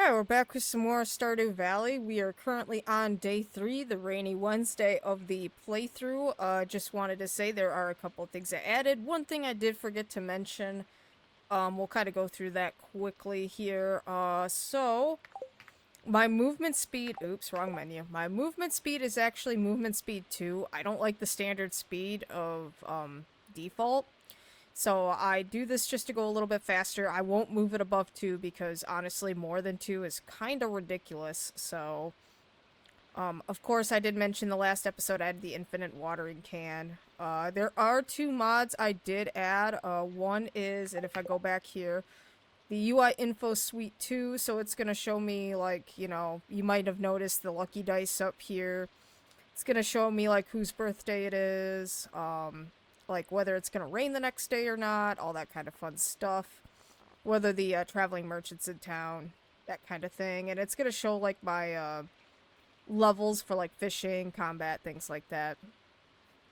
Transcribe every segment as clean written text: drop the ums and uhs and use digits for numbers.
Alright, we're back with some more Stardew Valley. We are currently on day 3, the rainy Wednesday of the playthrough. Just wanted to say there are a couple of things I added. One thing I did forget to mention, we'll kind of go through that quickly here. My movement speed, oops, wrong menu. My movement speed is actually movement speed 2. I don't like the standard speed of, default. So I do this just to go a little bit faster. I won't move it above 2 because honestly more than 2 is kind of ridiculous. So, of course I did mention the last episode I had the infinite watering can. There are 2 mods I did add. One is, and if I go back here, the UI info suite 2. So it's going to show me like, you know, you might have noticed the lucky dice up here. It's going to show me like whose birthday it is. Like whether it's gonna rain the next day or not, all that kind of fun stuff. Whether the traveling merchants in town, that kind of thing. And it's gonna show like my levels for like fishing, combat, things like that.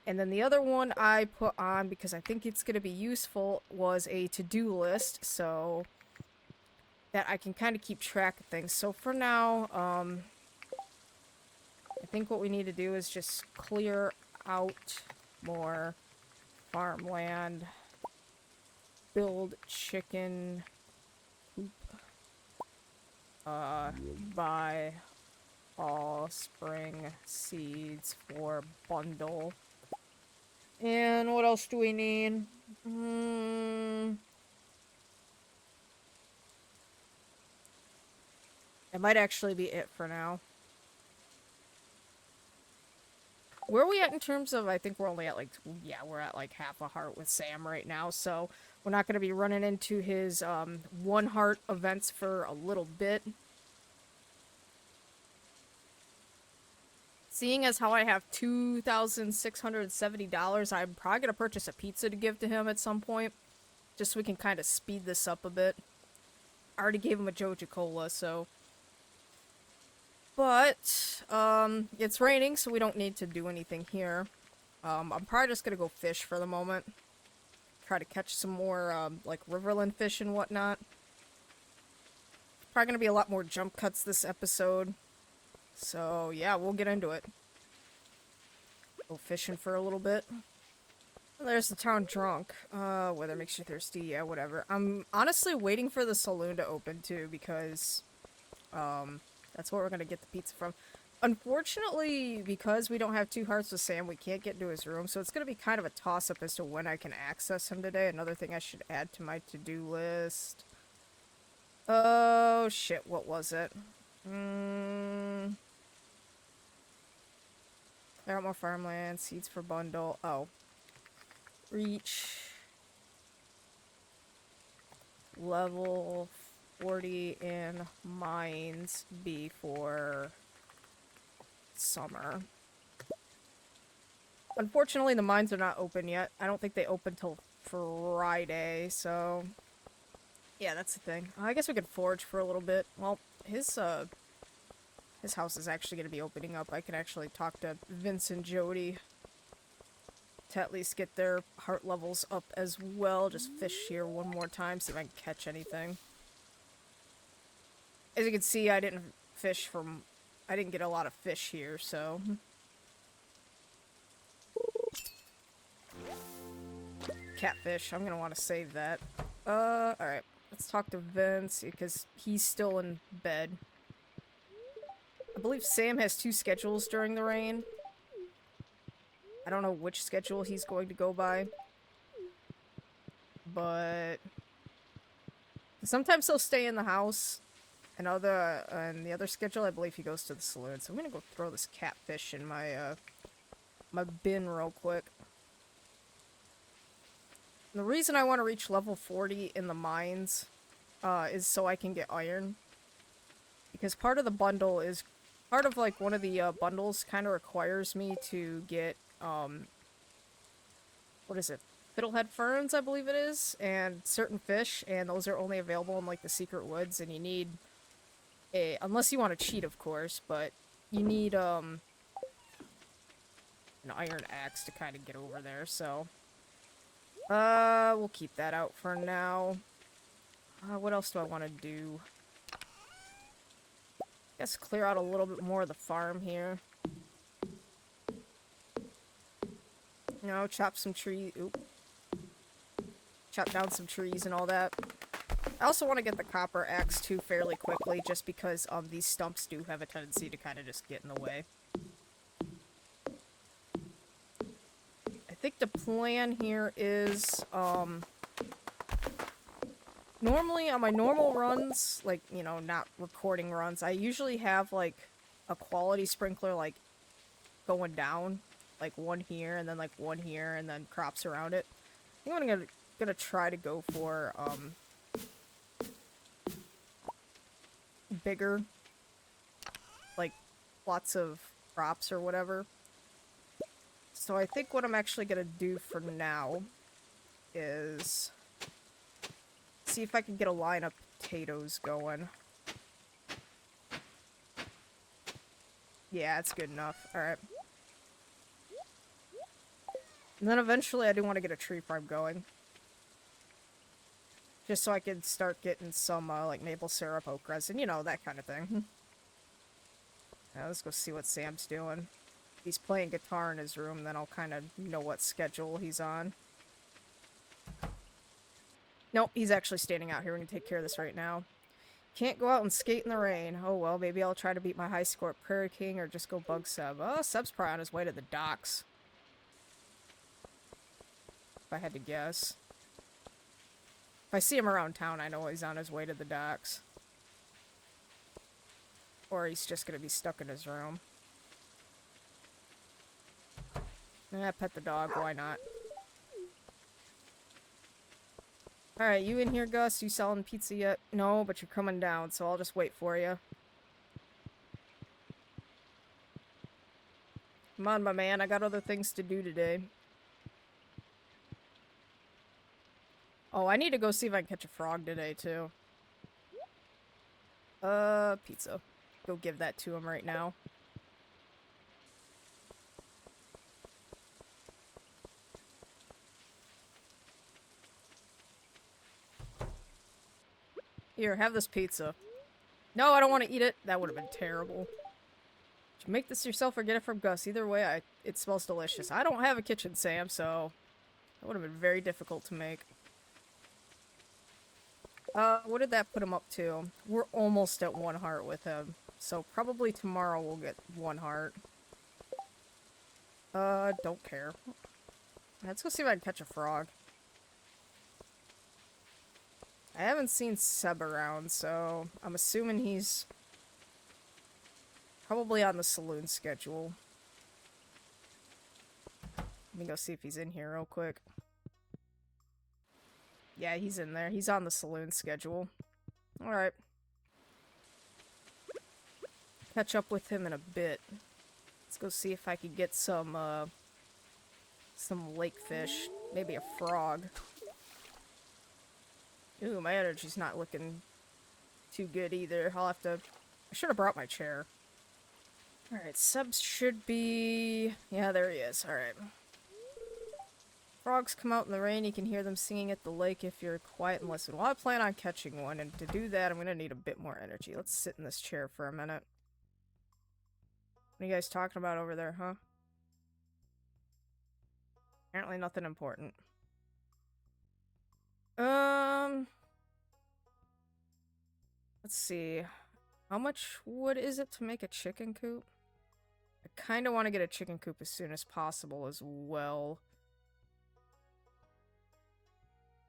And then the other one I put on because I think it's gonna be useful was a to-do list, so that I can kind of keep track of things. So for now, I think what we need to do is just clear out more farmland, build chicken coop, buy all spring seeds for bundle. And what else do we need? It might actually be it for now. Where are we at in terms of, I think we're only at like, yeah, we're at like half a heart with Sam right now, so we're not going to be running into his 1 heart events for a little bit. Seeing as how I have $2,670, I'm probably going to purchase a pizza to give to him at some point, just so we can kind of speed this up a bit. I already gave him a Joja Cola, so... But, it's raining, so we don't need to do anything here. I'm probably just gonna go fish for the moment. Try to catch some more, like, riverland fish and whatnot. Probably gonna be a lot more jump cuts this episode. So, yeah, we'll get into it. Go fishing for a little bit. There's the town drunk. Weather makes you thirsty, yeah, whatever. I'm honestly waiting for the saloon to open, too, because, that's where we're gonna get the pizza from. Unfortunately, because we don't have 2 hearts with Sam, we can't get into his room, so it's gonna be kind of a toss-up as to when I can access him today. Another thing I should add to my to-do list. Oh, shit, what was it? Clear out more farmland, seeds for bundle. Oh. Reach. Level 40 in mines before summer. Unfortunately, the mines are not open yet. I don't think they open till Friday, so... Yeah, that's the thing. I guess we could forage for a little bit. Well, his house is actually going to be opening up. I can actually talk to Vince and Jody to at least get their heart levels up as well. Just fish here one more time, see if I can catch anything. As you can see, I didn't get a lot of fish here, so... Catfish, I'm gonna want to save that. Alright. Let's talk to Vince, because he's still in bed. I believe Sam has 2 schedules during the rain. I don't know which schedule he's going to go by. But... sometimes he'll stay in the house. And the other schedule, I believe he goes to the saloon. So I'm gonna go throw this catfish in my, my bin real quick. And the reason I want to reach level 40 in the mines, is so I can get iron. Because part of the bundle is, part of, like, one of the, bundles kind of requires me to get, what is it? Fiddlehead ferns, I believe it is, and certain fish, and those are only available in, like, the secret woods, and you need... unless you want to cheat, of course, but you need, an iron axe to kind of get over there, so... we'll keep that out for now. What else do I want to do? Guess clear out a little bit more of the farm here. You know, chop some tree. Oop. Chop down some trees and all that. I also want to get the copper axe too fairly quickly, just because these stumps do have a tendency to kind of just get in the way. I think the plan here is normally on my normal runs, like, you know, not recording runs, I usually have like a quality sprinkler like going down, like one here and then like one here and then crops around it. I think I'm gonna try to go for bigger, like lots of crops or whatever. So I think what I'm actually gonna do for now is see if I can get a line of potatoes going. Yeah, it's good enough. Alright. And then eventually I do want to get a tree farm going. Just so I can start getting some, like, maple syrup, oak resin, you know, that kind of thing. Now, let's go see what Sam's doing. He's playing guitar in his room, then I'll kind of know what schedule he's on. Nope, he's actually standing out here. We're gonna take care of this right now. Can't go out and skate in the rain. Oh well, maybe I'll try to beat my high score at Prairie King or just go bug Seb. Oh, Seb's probably on his way to the docks. If I had to guess. If I see him around town, I know he's on his way to the docks. Or he's just gonna be stuck in his room. Yeah, pet the dog, why not? Alright, you in here, Gus? You selling pizza yet? No, but you're coming down, so I'll just wait for you. Come on, my man, I got other things to do today. Oh, I need to go see if I can catch a frog today, too. Pizza. Go give that to him right now. Here, have this pizza. No, I don't want to eat it. That would have been terrible. Did you make this yourself or get it from Gus? Either way, it smells delicious. I don't have a kitchen, Sam, so that would have been very difficult to make. What did that put him up to? We're almost at 1 heart with him. So probably tomorrow we'll get 1 heart. Don't care. Let's go see if I can catch a frog. I haven't seen Seb around, so I'm assuming he's probably on the saloon schedule. Let me go see if he's in here real quick. Yeah, he's in there. He's on the saloon schedule. Alright. Catch up with him in a bit. Let's go see if I can get some lake fish. Maybe a frog. Ooh, my energy's not looking too good either. I'll have to... I should have brought my chair. Alright, Subs should be... Yeah, there he is. Alright. Frogs come out in the rain. You can hear them singing at the lake if you're quiet and listen. Well, I plan on catching one, and to do that, I'm gonna need a bit more energy. Let's sit in this chair for a minute. What are you guys talking about over there, huh? Apparently nothing important. Let's see. How much wood is it to make a chicken coop? I kind of want to get a chicken coop as soon as possible as well.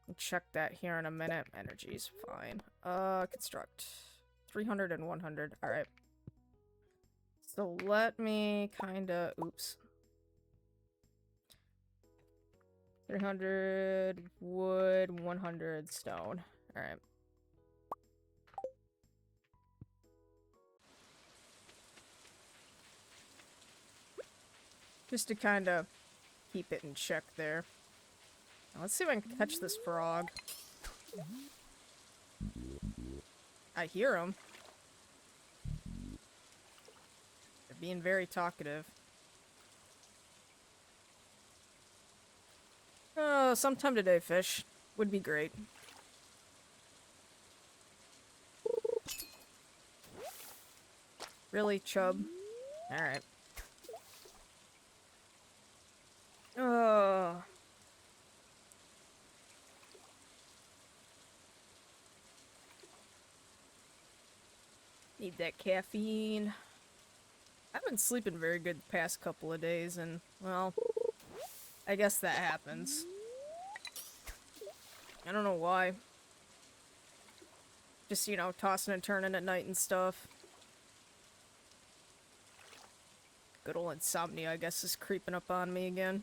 I'll check that here in a minute. Energy's fine. Construct. 300 and 100. Alright. So let me kinda... Oops. 300 wood, 100 stone. Alright. Just to kinda keep it in check there. Now, let's see if I can catch this frog. I hear him. They're being very talkative. Oh, sometime today, fish. Would be great. Really, Chub? Alright. Oh. Need that caffeine. I've been sleeping very good the past couple of days, and, well, I guess that happens. I don't know why. Just, you know, tossing and turning at night and stuff. Good old insomnia, I guess, is creeping up on me again.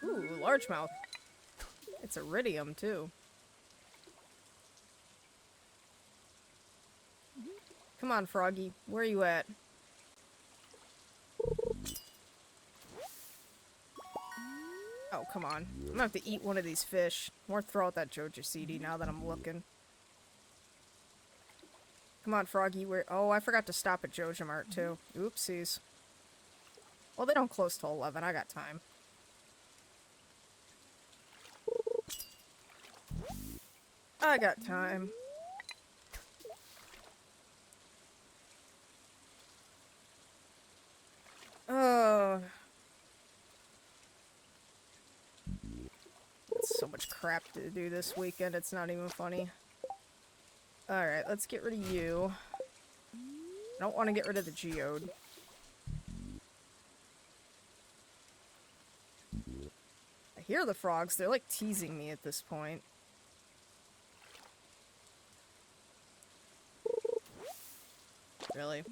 Ooh, largemouth. It's iridium, too. Come on, Froggy. Where are you at? Oh, come on. I'm gonna have to eat one of these fish. Or throw out that Jojo CD now that I'm looking. Come on, Froggy. Where? Oh, I forgot to stop at Jojo Mart, too. Oopsies. Well, they don't close till 11. I got time. I got time. Oh. So much crap to do this weekend, it's not even funny. Alright, let's get rid of you. I don't want to get rid of the geode. I hear the frogs, they're like teasing me at this point. Really?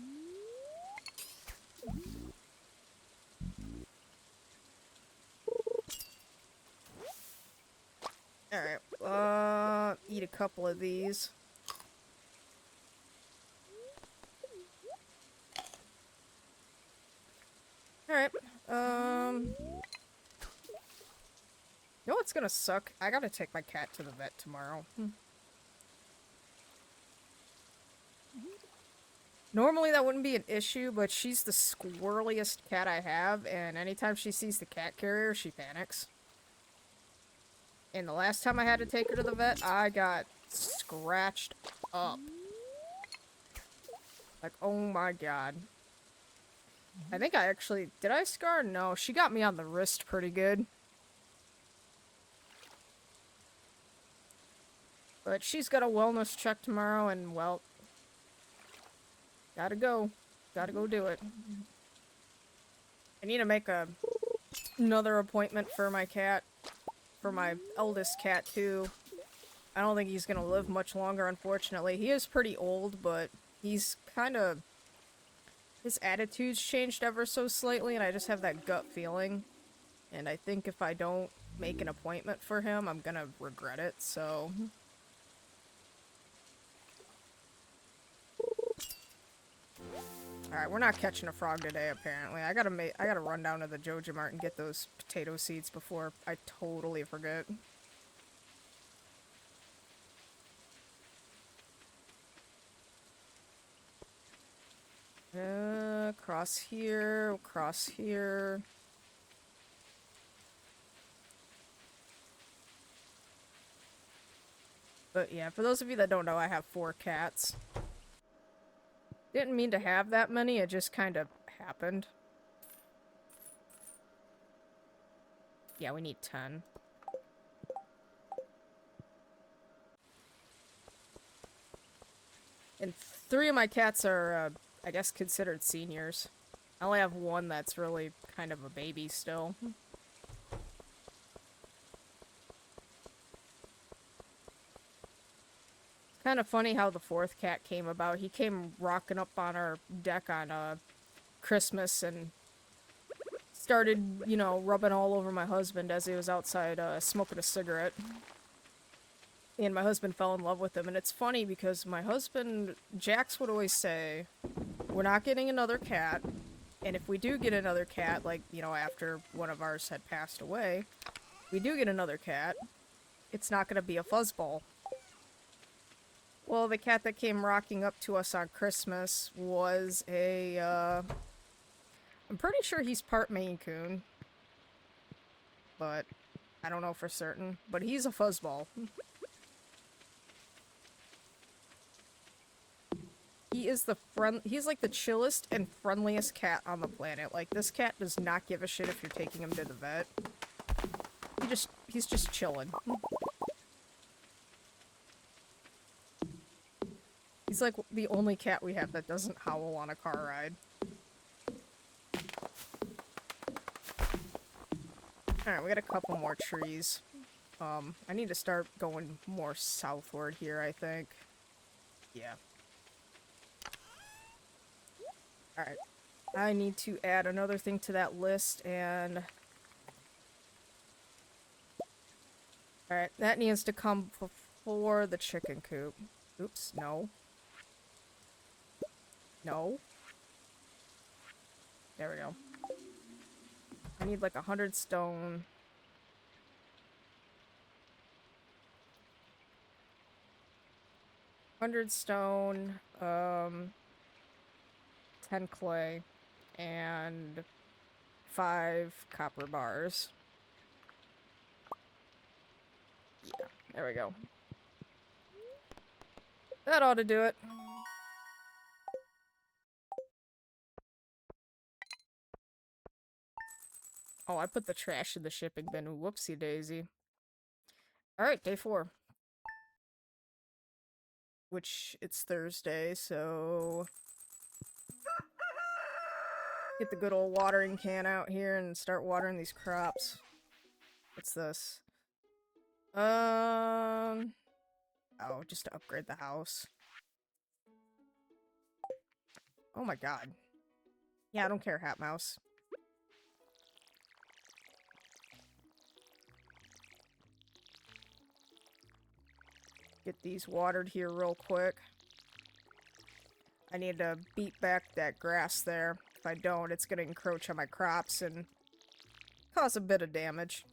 Alright, eat a couple of these. Alright, you know what's gonna suck? I gotta take my cat to the vet tomorrow. Normally that wouldn't be an issue, but she's the squirreliest cat I have, and anytime she sees the cat carrier, she panics. And the last time I had to take her to the vet, I got scratched up. Like, oh my god. I think I actually... Did I scar? No, she got me on the wrist pretty good. But she's got a wellness check tomorrow, and, well... Gotta go. Gotta go do it. I need to make another appointment for my cat. For my eldest cat, too. I don't think he's gonna live much longer, unfortunately. He is pretty old, but he's kind of... His attitude's changed ever so slightly, and I just have that gut feeling. And I think if I don't make an appointment for him, I'm gonna regret it, so... Alright, we're not catching a frog today, apparently. I gotta run down to the Jojo Mart and get those potato seeds before I totally forget. Cross here, cross here. But yeah, for those of you that don't know, I have 4 cats. Didn't mean to have that many, it just kind of happened. Yeah, we need 10. And 3 of my cats are, I guess, considered seniors. I only have 1 that's really kind of a baby still. Kind of funny how the 4th cat came about. He came rocking up on our deck on Christmas and started, you know, rubbing all over my husband as he was outside smoking a cigarette. And my husband fell in love with him. And it's funny because my husband, Jax, would always say, we're not getting another cat. And if we do get another cat, like, you know, after one of ours had passed away, we do get another cat, it's not going to be a fuzzball. Well, the cat that came rocking up to us on Christmas was a, I'm pretty sure he's part Maine Coon. But I don't know for certain. But he's a fuzzball. he is he's like the chillest and friendliest cat on the planet. Like, this cat does not give a shit if you're taking him to the vet. He's just chilling. He's like the only cat we have that doesn't howl on a car ride. Alright, we got a couple more trees. I need to start going more southward here, I think. Yeah. Alright. I need to add another thing to that list, and... Alright, that needs to come before the chicken coop. Oops, no. No. There we go. I need like 100 stone. 100 stone, 10 clay, and 5 copper bars. Yeah, there we go. That ought to do it. Oh, I put the trash in the shipping bin. Whoopsie daisy. Alright, day 4. Which, it's Thursday, so... Get the good old watering can out here and start watering these crops. What's this? Oh, just to upgrade the house. Oh my god. Yeah, I don't care, Hat Mouse. Get these watered here real quick. I need to beat back that grass there. If I don't, it's gonna encroach on my crops and cause a bit of damage.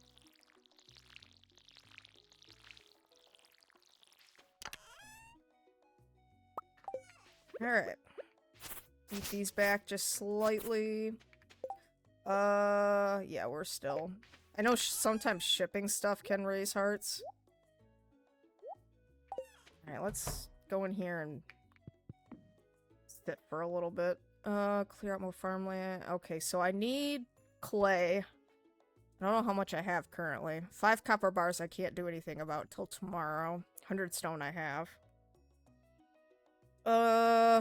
Alright. Beat these back just slightly. Yeah, we're still... I know sometimes shipping stuff can raise hearts. Alright, let's go in here and sit for a little bit. Clear out more farmland. Okay, so I need clay. I don't know how much I have currently. 5 copper bars I can't do anything about till tomorrow. 100 stone I have.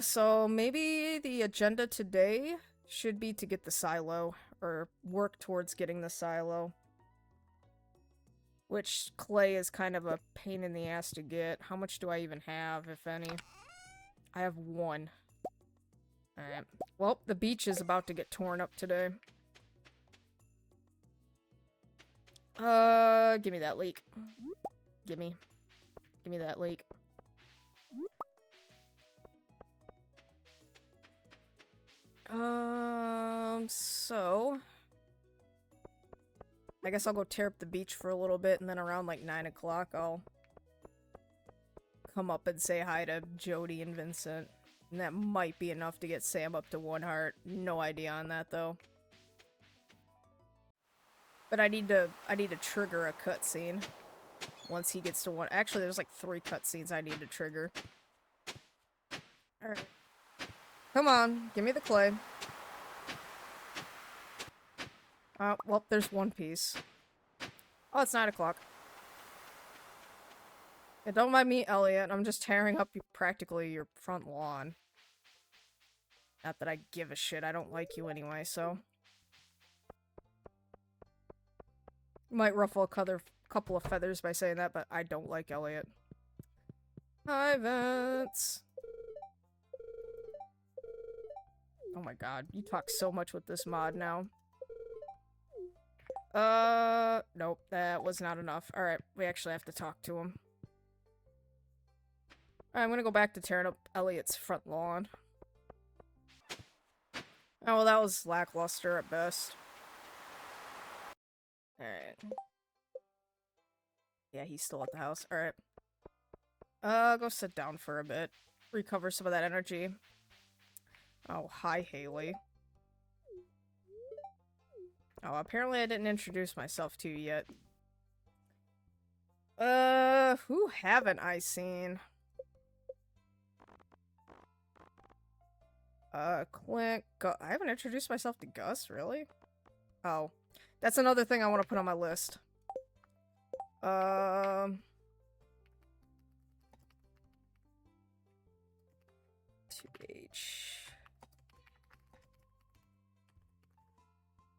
So maybe the agenda today should be to get the silo, or work towards getting the silo. Which clay is kind of a pain in the ass to get. How much do I even have, if any? I have 1. Alright. Well, the beach is about to get torn up today. Give me that leek. Give me that leek. So... I guess I'll go tear up the beach for a little bit, and then around like 9 o'clock I'll come up and say hi to Jody and Vincent. And that might be enough to get Sam up to 1 heart. No idea on that though. But I need to trigger a cutscene once he gets to 1. Actually, there's like 3 cutscenes I need to trigger. Alright. Come on, give me the clay. Well, there's 1 piece. Oh, it's 9 o'clock. Yeah, don't mind me, Elliot. I'm just tearing up practically your front lawn. Not that I give a shit. I don't like you anyway, so... Might ruffle a couple of feathers by saying that, but I don't like Elliot. Hi, Vince! Oh my god, you talk so much with this mod now. Nope, that was not enough. Alright, we actually have to talk to him. Alright, I'm gonna go back to tearing up Elliot's front lawn. Oh, well, that was lackluster at best. Alright. Yeah, he's still at the house. Alright. Go sit down for a bit. Recover some of that energy. Oh, hi, Haley. Oh, apparently I didn't introduce myself to you yet. Who haven't I seen? Clint, I haven't introduced myself to Gus, really? Oh. That's another thing I want to put on my list. 2H.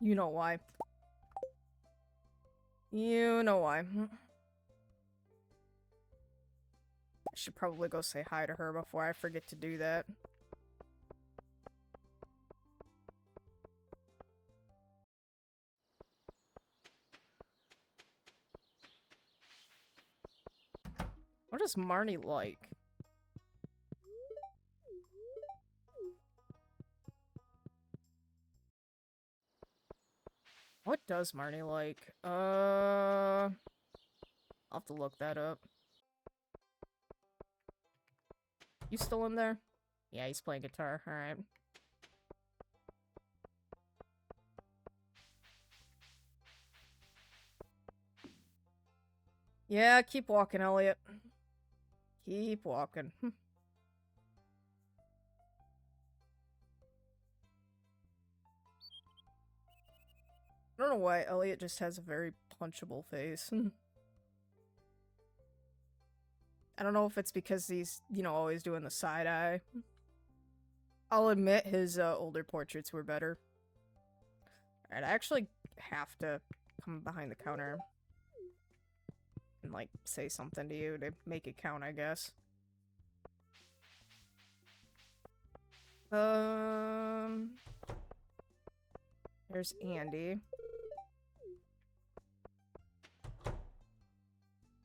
You know why. You know why. I should probably go say hi to her before I forget to do that. What does Marnie like? What does Marnie like? I'll have to look that up. You still in there? Yeah, he's playing guitar. Alright. Yeah, keep walking, Elliot. Keep walking. I don't know why Elliot just has a very punchable face. I don't know if it's because he's, you know, always doing the side eye. I'll admit his older portraits were better. Alright, I actually have to come behind the counter and, like, say something to you to make it count, I guess. There's Andy.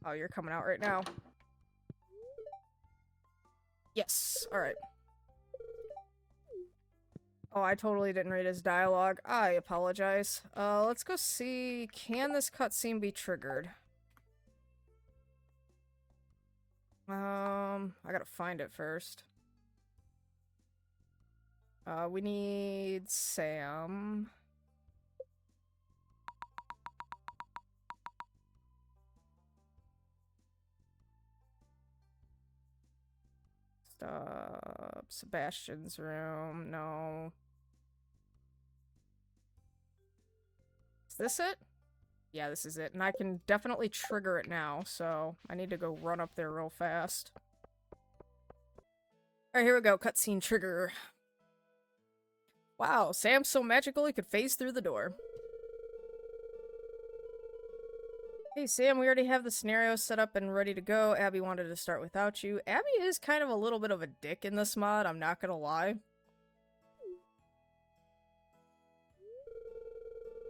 Oh, you're coming out right now. Yes, alright. Oh, I totally didn't read his dialogue. I apologize. Let's go see... Can this cutscene be triggered? I gotta find it first. We need Sam. Stop. Sebastian's room. No. Is this it? Yeah, this is it. And I can definitely trigger it now, so I need to go run up there real fast. Alright, here we go. Cutscene trigger. Wow, Sam's so magical he could phase through the door. Hey Sam, we already have the scenario set up and ready to go. Abby wanted to start without you. Abby is kind of a little bit of a dick in this mod, I'm not gonna lie.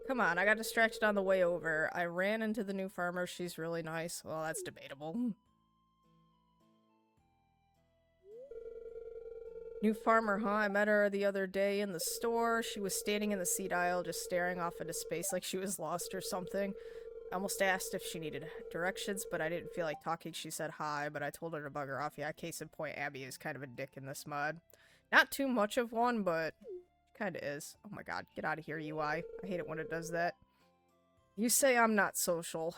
Come on, I got distracted on the way over. I ran into the new farmer, she's really nice. Well, that's debatable. New farmer, huh? I met her the other day in the store. She was standing in the seat aisle, just staring off into space like she was lost or something. I almost asked if she needed directions, but I didn't feel like talking. She said hi, but I told her to bug her off. Yeah, case in point, Abby is kind of a dick in this mod. Not too much of one, but kind of is. Oh my god, get out of here, UI. I hate it when it does that. You say I'm not social.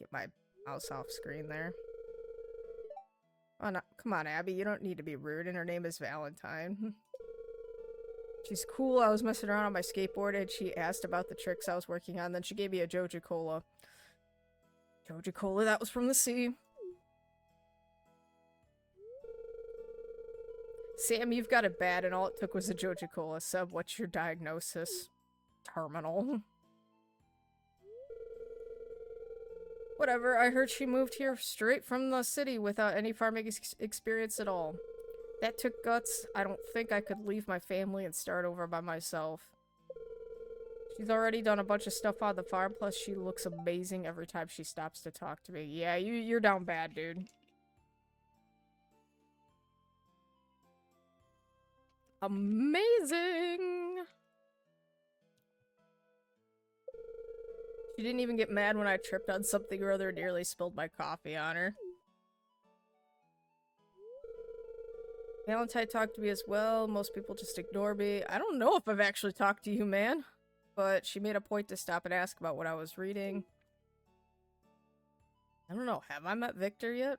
Get my mouse off screen there. Oh, no. Come on, Abby, you don't need to be rude, and her name is Valentine. She's cool. I was messing around on my skateboard and she asked about the tricks I was working on. Then she gave me a Joja Cola. Joja Cola, that was from the sea. Sam, you've got it bad and all it took was a Joja Cola. Sub, what's your diagnosis? Terminal. Whatever, I heard she moved here straight from the city without any farming experience at all. That took guts. I don't think I could leave my family and start over by myself. She's already done a bunch of stuff on the farm, plus she looks amazing every time she stops to talk to me. Yeah, you're down bad, dude. Amazing! She didn't even get mad when I tripped on something or other and nearly spilled my coffee on her. Valentine talked to me as well. Most people just ignore me. I don't know if I've actually talked to you, man. But she made a point to stop and ask about what I was reading. I don't know. Have I met Victor yet?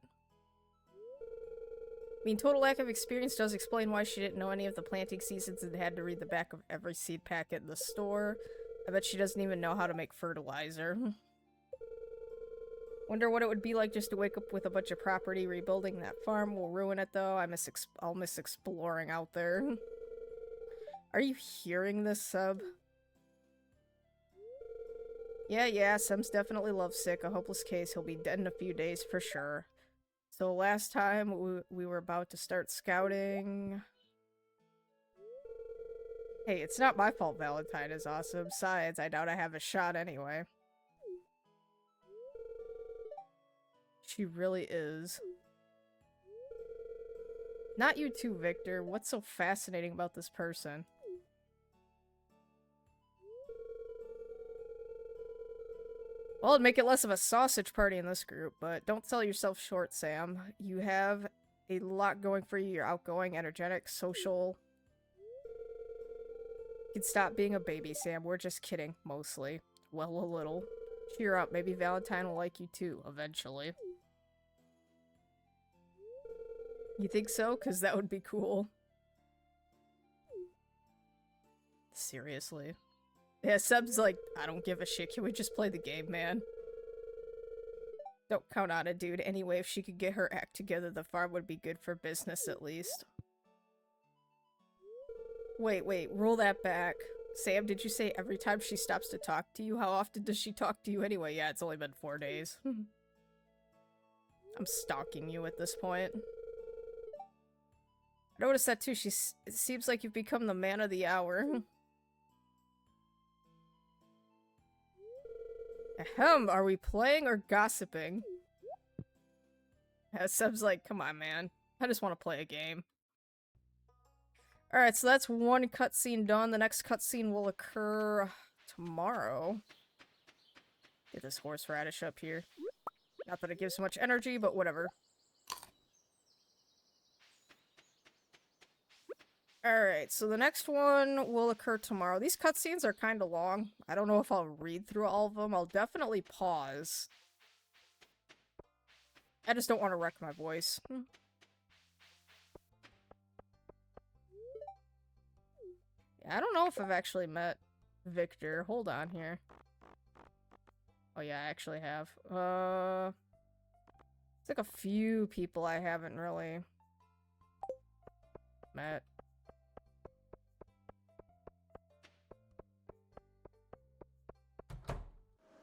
I mean, total lack of experience does explain why she didn't know any of the planting seasons and had to read the back of every seed packet in the store. I bet she doesn't even know how to make fertilizer. Wonder what it would be like just to wake up with a bunch of property. Rebuilding that farm will ruin it, though. I'll miss exploring out there. Are you hearing this, Seb? Yeah, Sam's definitely lovesick. A hopeless case. He'll be dead in a few days for sure. So last time we were about to start scouting. Hey, it's not my fault Valentine is awesome. Besides, I doubt I have a shot anyway. She really is. Not you too, Victor. What's so fascinating about this person? Well, it'd make it less of a sausage party in this group, but don't sell yourself short, Sam. You have a lot going for you. You're outgoing, energetic, social. You can stop being a baby, Sam. We're just kidding, mostly. Well, a little. Cheer up. Maybe Valentine will like you too, eventually. You think so? Because that would be cool. Seriously. Yeah, Seb's like, I don't give a shit. Can we just play the game, man? Don't count on it, dude. Anyway, if she could get her act together, the farm would be good for business at least. Wait, roll that back. Sam, did you say every time she stops to talk to you? How often does she talk to you anyway? Yeah, it's only been 4 days. I'm stalking you at this point. I noticed that too. It seems like you've become the man of the hour. Ahem, are we playing or gossiping? Seb's like, come on, man. I just want to play a game. Alright, so that's one cutscene done. The next cutscene will occur tomorrow. Get this horseradish up here. Not that it gives much energy, but whatever. Alright, so the next one will occur tomorrow. These cutscenes are kind of long. I don't know if I'll read through all of them. I'll definitely pause. I just don't want to wreck my voice. Yeah, I don't know if I've actually met Victor. Hold on here. Oh yeah, I actually have. It's like a few people I haven't really met.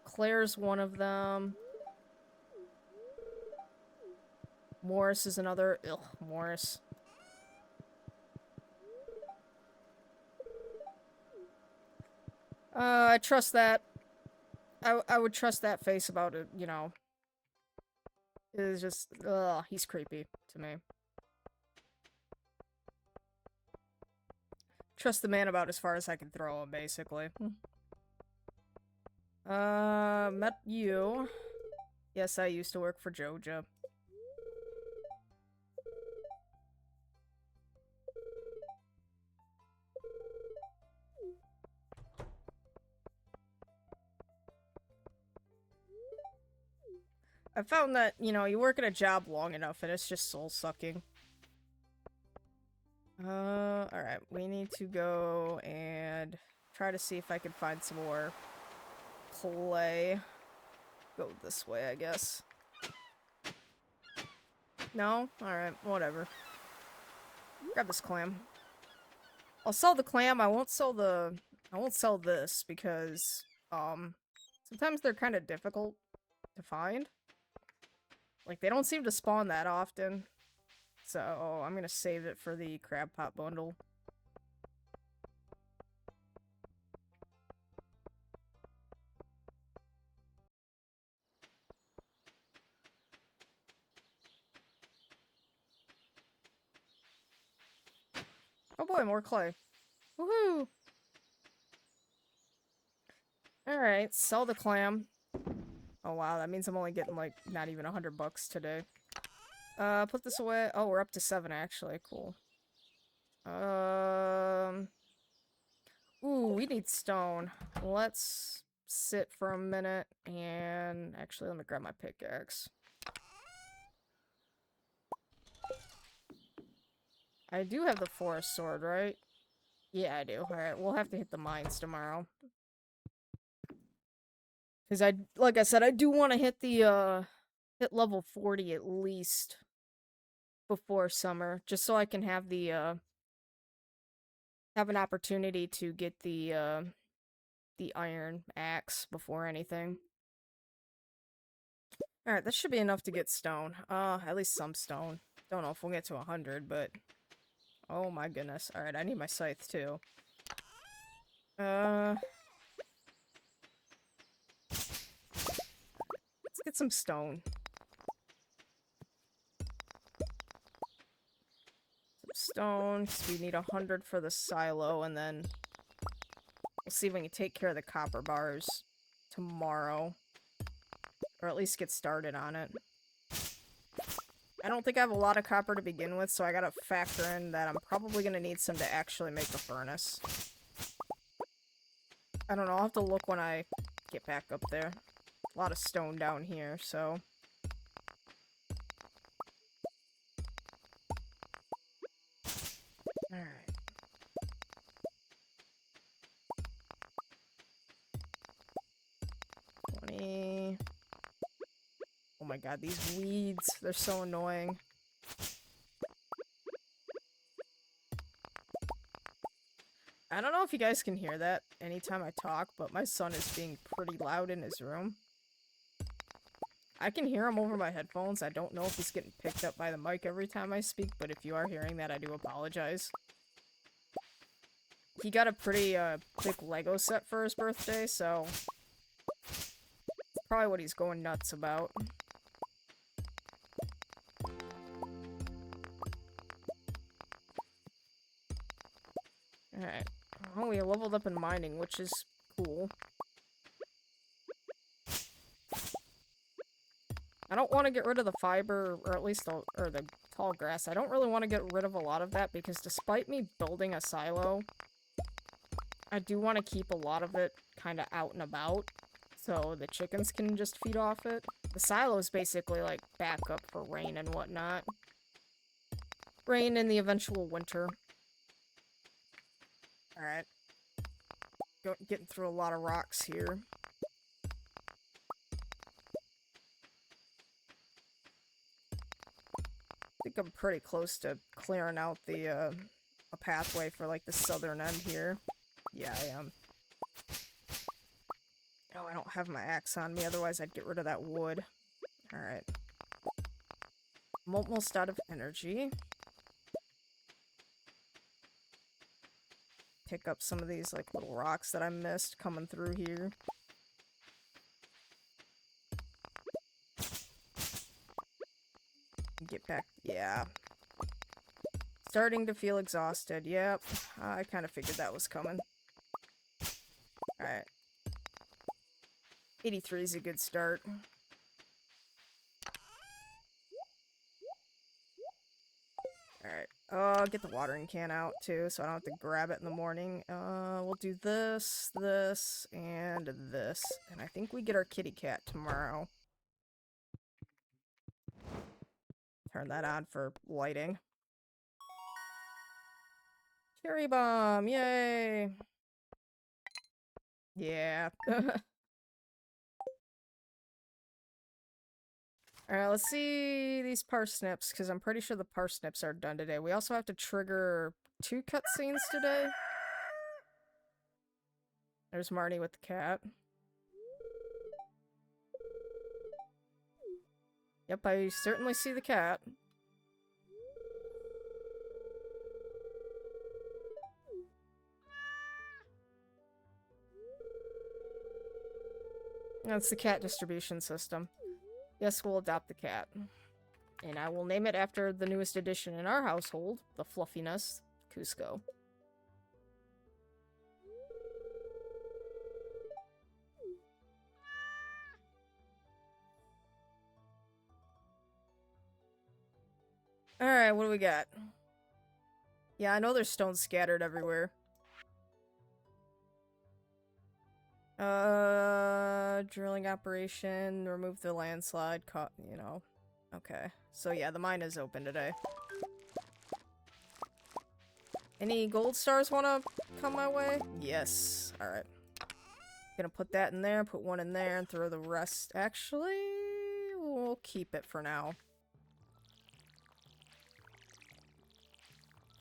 Claire's one of them. Morris is another. Ugh, Morris. I trust that. I would trust that face about it, you know. It is just, ugh, he's creepy to me. Trust the man about as far as I can throw him, basically. Met you. Yes, I used to work for Joja. I found that, you know, you work at a job long enough and it's just soul-sucking. Alright, we need to go and try to see if I can find some more clay. Go this way, I guess. No? Alright, whatever. Grab this clam. I'll sell the clam, I won't sell this because, sometimes they're kind of difficult to find. Like, they don't seem to spawn that often. So, I'm gonna save it for the crab pot bundle. Oh boy, more clay. Woohoo! Alright, sell the clam. Oh wow, that means I'm only getting, like, not even $100 today. Put this away. Oh, we're up to 7, actually. Cool. Ooh, we need stone. Let's sit for a minute and... Actually, let me grab my pickaxe. I do have the forest sword, right? Yeah, I do. Alright, we'll have to hit the mines tomorrow. Because like I said, I do want to hit the, hit level 40 at least before summer, just so I can have have an opportunity to get the iron axe before anything. Alright, this should be enough to get stone. At least some stone. Don't know if we'll get to 100, but... Oh my goodness. Alright, I need my scythe too. Let's get some stone. Some stone, because we need 100 for the silo, and then... We'll see if we can take care of the copper bars tomorrow. Or at least get started on it. I don't think I have a lot of copper to begin with, so I gotta factor in that I'm probably gonna need some to actually make a furnace. I don't know, I'll have to look when I get back up there. A lot of stone down here, so... Alright. Oh my god, these weeds, they're so annoying. I don't know if you guys can hear that anytime I talk, but my son is being pretty loud in his room. I can hear him over my headphones. I don't know if he's getting picked up by the mic every time I speak, but if you are hearing that, I do apologize. He got a pretty big Lego set for his birthday, so... Probably what he's going nuts about. Alright. Oh, we leveled up in mining, which is cool. I don't want to get rid of the fiber, or at least the tall grass. I don't really want to get rid of a lot of that, because despite me building a silo, I do want to keep a lot of it kind of out and about, so the chickens can just feed off it. The silo is basically like backup for rain and whatnot. Rain in the eventual winter. Alright. Getting through a lot of rocks here. I think I'm pretty close to clearing out the, a pathway for, like, the southern end here. Yeah, I am. Oh, I don't have my axe on me, otherwise I'd get rid of that wood. Alright. I'm almost out of energy. Pick up some of these, like, little rocks that I missed coming through here. Get back. Yeah. Starting to feel exhausted. Yep. I kind of figured that was coming. Alright. 83 is a good start. Alright. I'll get the watering can out, too, so I don't have to grab it in the morning. We'll do this, this, and this. And I think we get our kitty cat tomorrow. Turn that on for lighting. Cherry bomb! Yay! Yeah. Alright, let's see these parsnips, because I'm pretty sure the parsnips are done today. We also have to trigger 2 cutscenes today. There's Marty with the cat. Yep, I certainly see the cat. That's the cat distribution system. Yes, we'll adopt the cat. And I will name it after the newest addition in our household, the fluffiness, Cusco. Alright, what do we got? Yeah, I know there's stones scattered everywhere. Drilling operation, remove the landslide, you know. Okay. So yeah, the mine is open today. Any gold stars wanna come my way? Yes. Alright. Gonna put that in there, put one in there, and throw the rest. Actually, we'll keep it for now.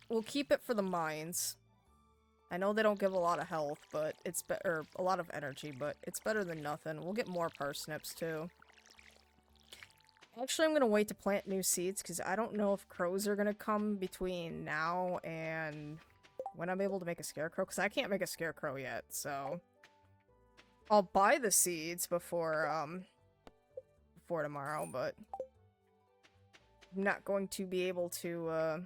We'll keep it for the mines. I know they don't give a lot of health, but it's or a lot of energy, but it's better than nothing. We'll get more parsnips too. Actually, I'm gonna wait to plant new seeds because I don't know if crows are gonna come between now and when I'm able to make a scarecrow, because I can't make a scarecrow yet, so I'll buy the seeds before tomorrow, but I'm not going to be able to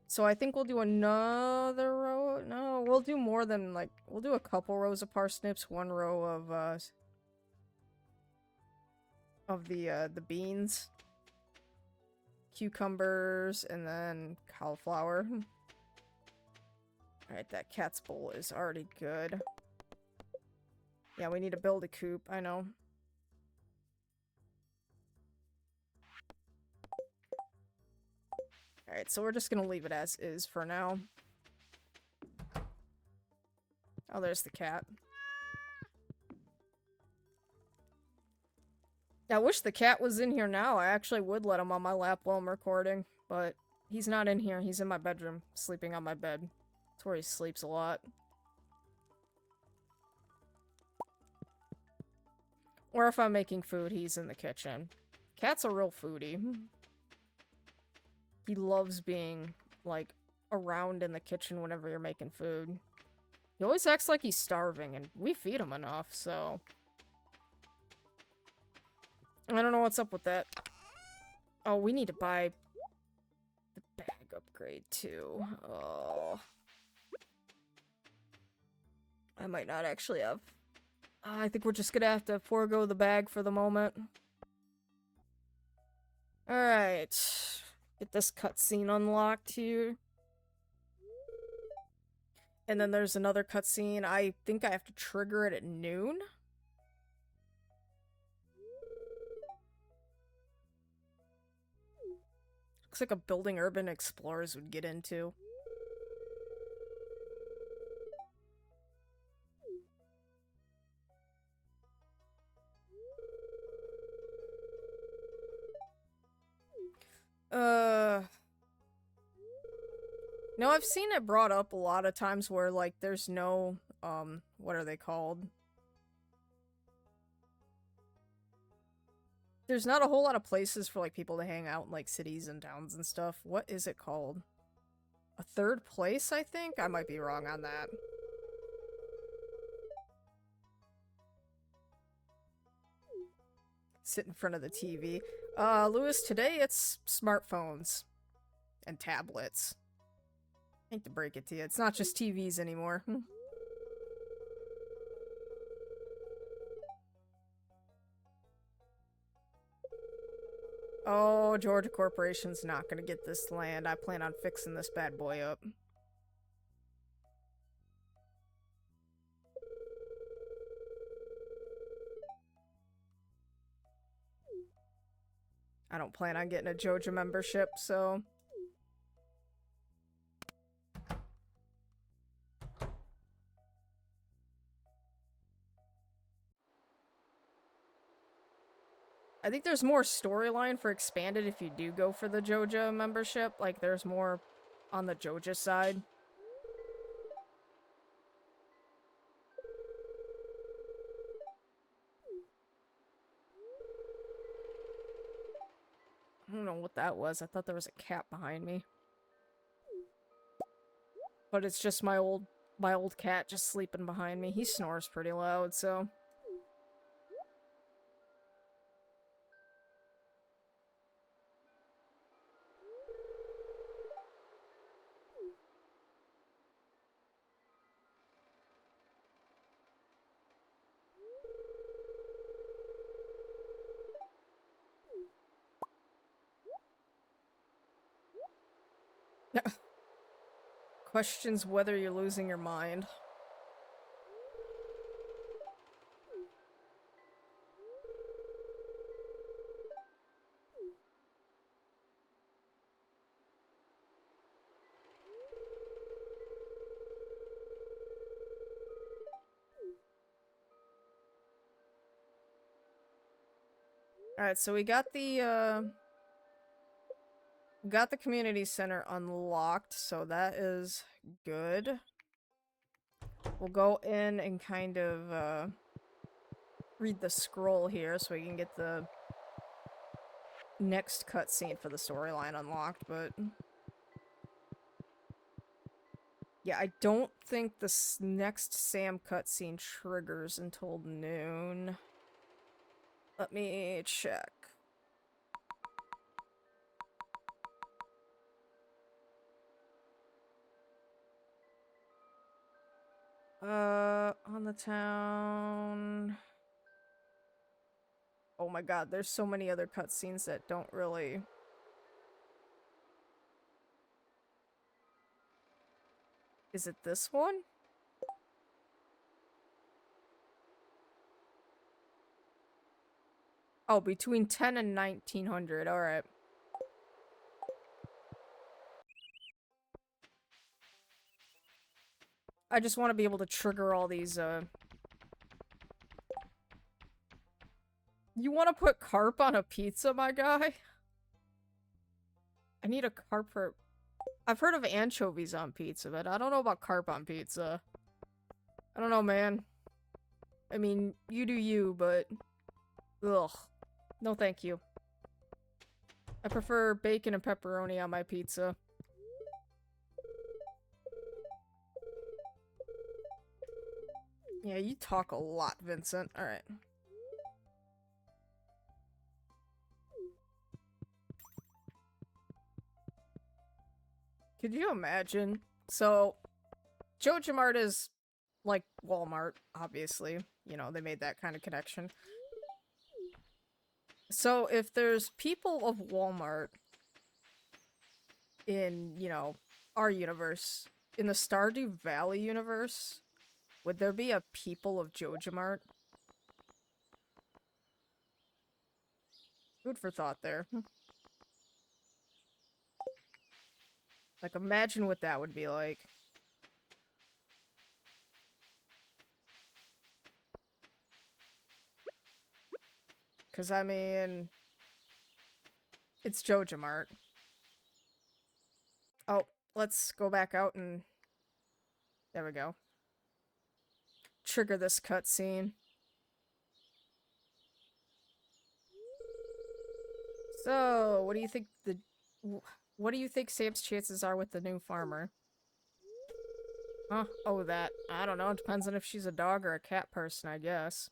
so I think we'll do another row. No, we'll do more than, like, we'll do a couple rows of parsnips, one row of the beans, cucumbers, and then cauliflower. Alright, that cat's bowl is already good. Yeah, we need to build a coop, I know. Alright, so we're just gonna leave it as is for now. Oh, there's the cat. I wish the cat was in here now. I actually would let him on my lap while I'm recording, but he's not in here. He's in my bedroom, sleeping on my bed. That's where he sleeps a lot. Or if I'm making food, he's in the kitchen. Cat's a real foodie. He loves being, like, around in the kitchen whenever you're making food. He always acts like he's starving, and we feed him enough, so... I don't know what's up with that. Oh, we need to buy the bag upgrade, too. Oh. I might not actually have... I think we're just gonna have to forego the bag for the moment. Alright. Get this cutscene unlocked here. And then there's another cutscene. I think I have to trigger it at noon. Looks like a building urban explorers would get into. No, I've seen it brought up a lot of times where, like, there's no, what are they called? There's not a whole lot of places for, like, people to hang out in, like, cities and towns and stuff. What is it called? A third place, I think? I might be wrong on that. Sit in front of the TV. Lewis, today it's smartphones and tablets. I hate to break it to you, it's not just TVs anymore. Oh, Georgia Corporation's not gonna get this land. I plan on fixing this bad boy up. I don't plan on getting a Georgia membership, so... I think there's more storyline for Expanded if you do go for the Joja membership. Like, there's more on the Joja side. I don't know what that was. I thought there was a cat behind me. But it's just my old cat just sleeping behind me. He snores pretty loud, so... Questions whether you're losing your mind. Alright, so we got the community center unlocked, so that is good. We'll go in and kind of read the scroll here so we can get the next cutscene for the storyline unlocked, but yeah, I don't think this next Sam cutscene triggers until noon. Let me check. On the town. Oh my god, there's so many other cutscenes that don't really... Is it this one? Oh, between 10 and 1900, alright. I just want to be able to trigger all these, You want to put carp on a pizza, my guy? I need a carp for... I've heard of anchovies on pizza, but I don't know about carp on pizza. I don't know, man. I mean, you do you, but... Ugh. No thank you. I prefer bacon and pepperoni on my pizza. Yeah, you talk a lot, Vincent. Alright. Could you imagine? So, JojaMart is like Walmart, obviously. You know, they made that kind of connection. So, if there's people of Walmart in, you know, our universe, in the Stardew Valley universe, would there be a people of JojaMart? Food for thought there. Like, imagine what that would be like. Because, I mean... It's JojaMart. Oh, let's go back out and... There we go. Trigger this cutscene. So, what do you think what do you think Sam's chances are with the new farmer? Huh? Oh, that. I don't know. It depends on if she's a dog or a cat person, I guess.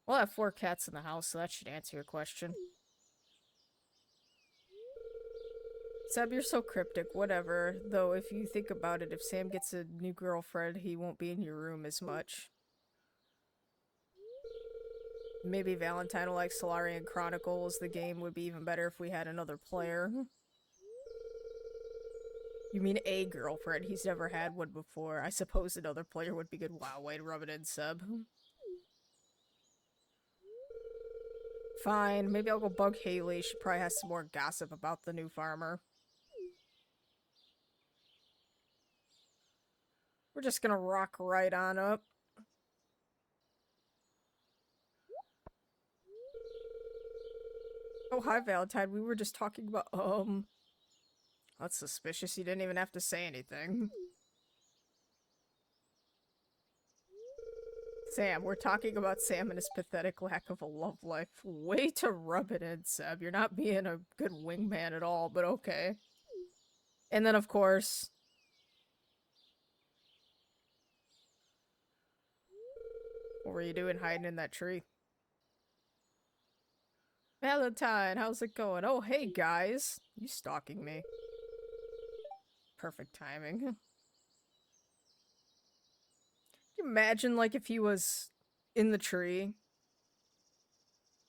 We'll have 4 cats in the house, so that should answer your question. Seb, you're so cryptic. Whatever. Though, if you think about it, if Sam gets a new girlfriend, he won't be in your room as much. Maybe Valentine will like Solarian Chronicles. The game would be even better if we had another player. You mean a girlfriend? He's never had one before. I suppose another player would be good. Wow, way to rub it in, Seb. Fine, maybe I'll go bug Haley. She probably has some more gossip about the new farmer. We're just gonna rock right on up. Oh, hi, Valentine. We were just talking about, That's suspicious. You didn't even have to say anything. Sam, we're talking about Sam and his pathetic lack of a love life. Way to rub it in, Seb. You're not being a good wingman at all, but okay. And then, of course... What were you doing hiding in that tree? Valentine, how's it going? Oh, hey, guys. You stalking me. Perfect timing. Can you imagine, like, if he was in the tree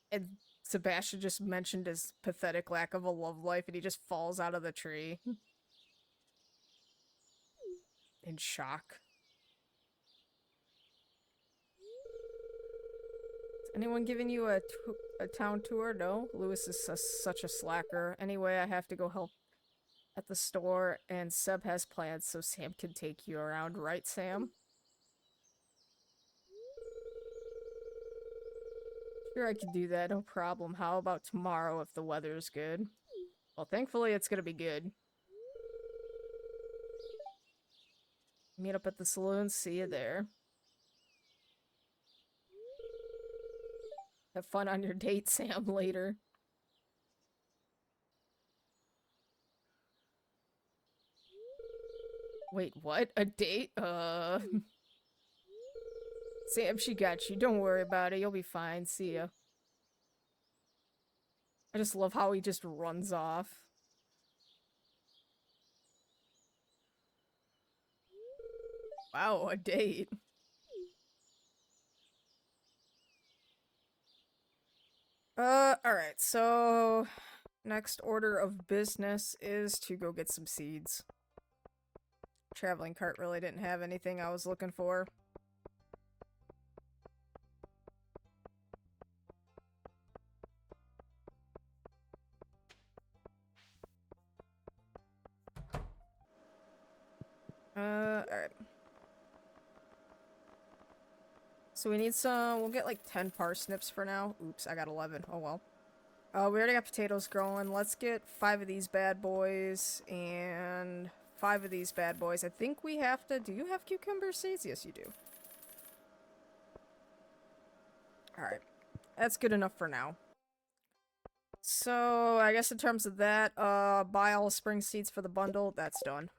and Sebastian just mentioned his pathetic lack of a love life and he just falls out of the tree? In shock. Is anyone giving you a town tour? No? Lewis is such a slacker. Anyway, I have to go help at the store, and Seb has plans so Sam can take you around, right, Sam? Sure, I could do that, no problem. How about tomorrow if the weather's good? Well, thankfully it's gonna be good. Meet up at the saloon, see you there. Have fun on your date, Sam, later. Wait, what? A date? Sam, she got you. Don't worry about it. You'll be fine. See ya. I just love how he just runs off. Wow, a date. Alright, so next order of business is to go get some seeds. Traveling cart really didn't have anything I was looking for. Alright. So we need some, we'll get like 10 parsnips for now. Oops, I got 11. Oh well. We already got potatoes growing. Let's get 5 of these bad boys and 5 of these bad boys. I think we have to, do you have cucumber seeds? Yes, you do. Alright. That's good enough for now. So, I guess in terms of that, buy all the spring seeds for the bundle. That's done.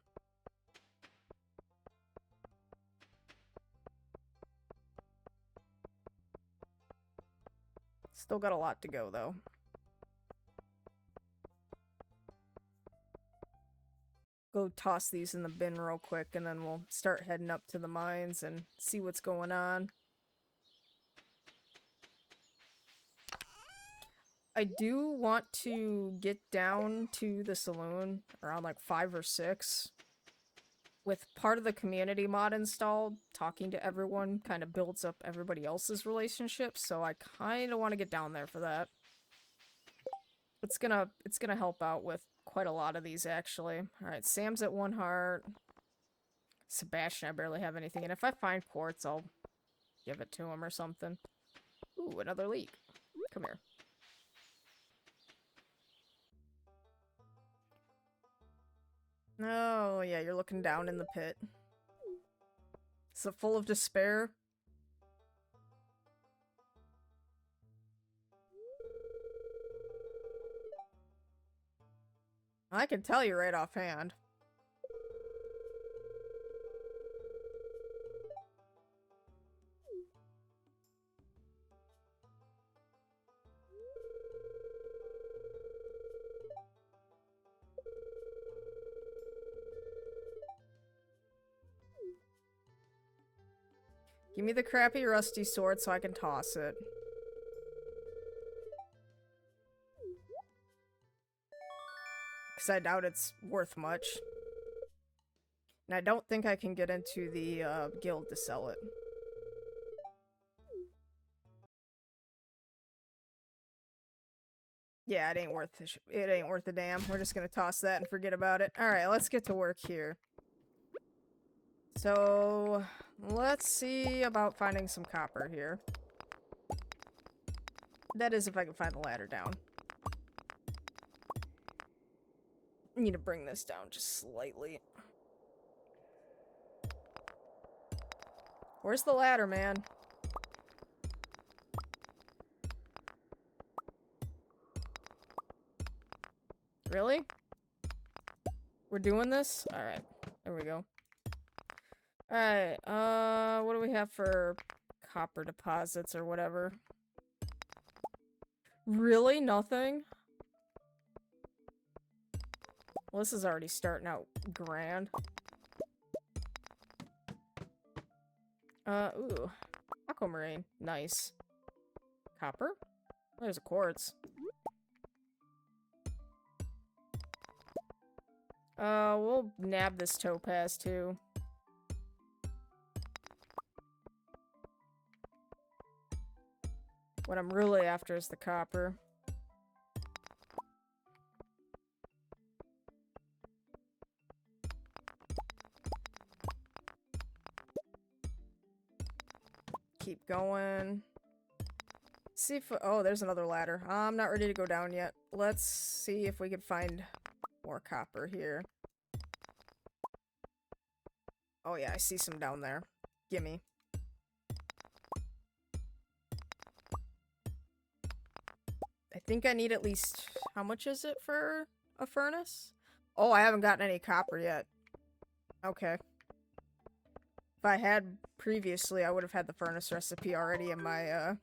Still got a lot to go, though. Go toss these in the bin real quick, and then we'll start heading up to the mines and see what's going on. I do want to get down to the saloon around like 5 or 6. With part of the community mod installed, talking to everyone kind of builds up everybody else's relationships, so I kind of want to get down there for that. It's gonna help out with quite a lot of these, actually. Alright, Sam's at 1 heart. Sebastian, I barely have anything, and if I find quartz, I'll give it to him or something. Ooh, another leek. Come here. Oh, yeah, you're looking down in the pit. Is it full of despair? I can tell you right offhand. Give me the crappy rusty sword so I can toss it. Because I doubt it's worth much. And I don't think I can get into the guild to sell it. Yeah, it ain't worth a damn. We're just gonna toss that and forget about it. Alright, let's get to work here. So, let's see about finding some copper here. That is if I can find the ladder down. I need to bring this down just slightly. Where's the ladder, man? Really? We're doing this? Alright. There we go. Alright, what do we have for copper deposits or whatever? Really? Nothing? Well, this is already starting out grand. Ooh. Aquamarine. Nice. Copper? There's a quartz. We'll nab this topaz too. What I'm really after is the copper. Keep going. see if... Oh, there's another ladder. I'm not ready to go down yet. Let's see if we can find more copper here. Oh yeah, I see some down there. Gimme. I think I need at least... How much is it for a furnace? Oh, I haven't gotten any copper yet. Okay. If I had previously, I would have had the furnace recipe already in my,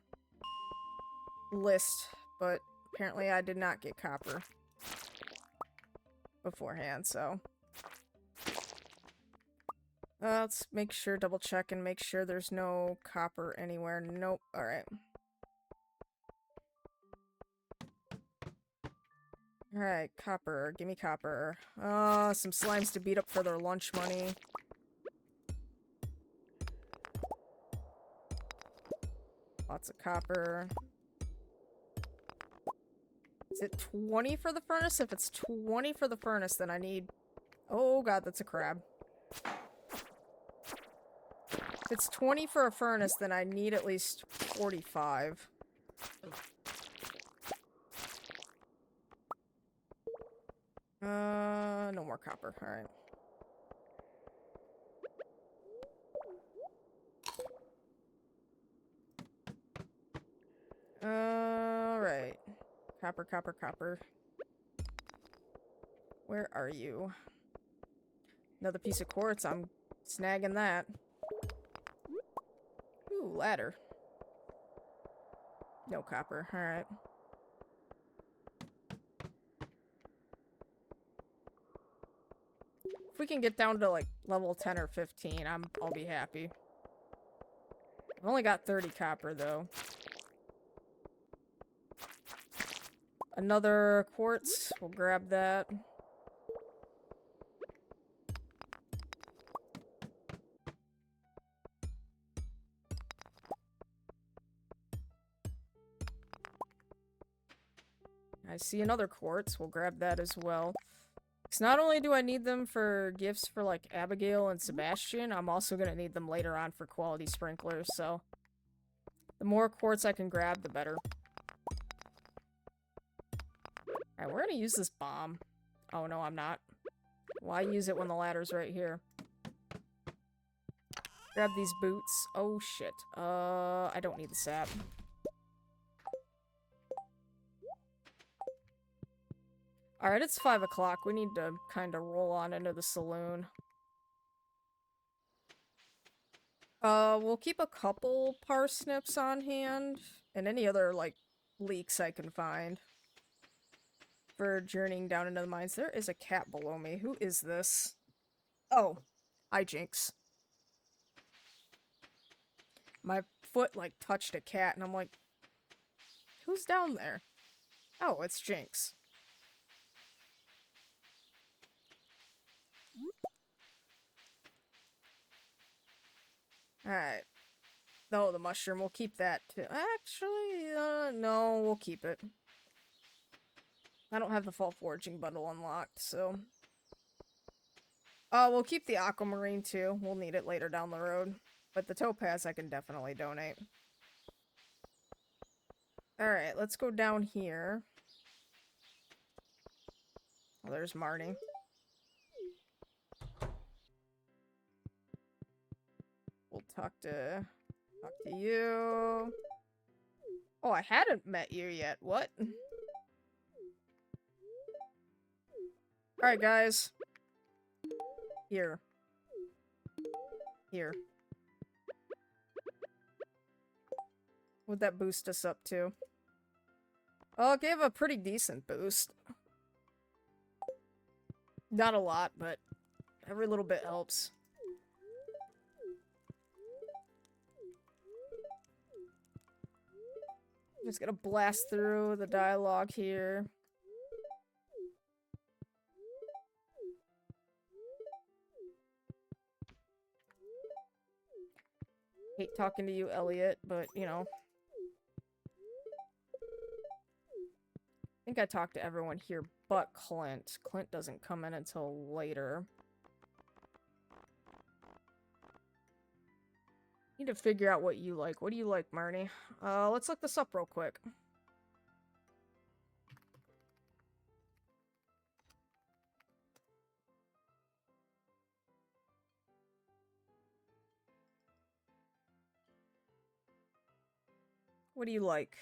list. But apparently I did not get copper beforehand, so... let's make sure, double check and make sure there's no copper anywhere. Nope. Alright. Alright, copper. Gimme copper. Some slimes to beat up for their lunch money. Lots of copper. Is it 20 for the furnace? If it's 20 for the furnace, then I need... Oh god, that's a crab. If it's 20 for a furnace, then I need at least 45. No more copper. Alright. Alright. Copper, copper, copper. Where are you? Another piece of quartz. I'm snagging that. Ooh, ladder. No copper. Alright. If we can get down to, like, level 10 or 15, I'll be happy. I've only got 30 copper, though. Another quartz. We'll grab that. I see another quartz. We'll grab that as well. Because not only do I need them for gifts for, like, Abigail and Sebastian, I'm also going to need them later on for quality sprinklers, so... The more quartz I can grab, the better. Alright, we're gonna use this bomb. Oh, no, I'm not. Why use it when the ladder's right here? Grab these boots. Oh, shit. I don't need the sap. Alright, it's 5 o'clock. We need to kind of roll on into the saloon. We'll keep a couple parsnips on hand, and any other, like, leeks I can find for journeying down into the mines. There is a cat below me. Who is this? Oh, hi, Jinx. My foot, like, touched a cat, and I'm like, who's down there? Oh, it's Jinx. Alright. No, the mushroom. We'll keep that too. Actually, no, we'll keep it. I don't have the fall foraging bundle unlocked, so... we'll keep the aquamarine too. We'll need it later down the road. But the topaz I can definitely donate. Alright, let's go down here. Oh, there's Marnie. We'll talk to you. Oh, I hadn't met you yet. What? Alright, guys. Here. Here. What'd that boost us up to? Oh, it gave a pretty decent boost. Not a lot, but every little bit helps. Just gonna blast through the dialogue here. Hate talking to you, Elliot, but, you know. I think I talked to everyone here but Clint. Clint doesn't come in until later. Need to figure out what you like. What do you like, Marnie? Let's look this up real quick. What do you like?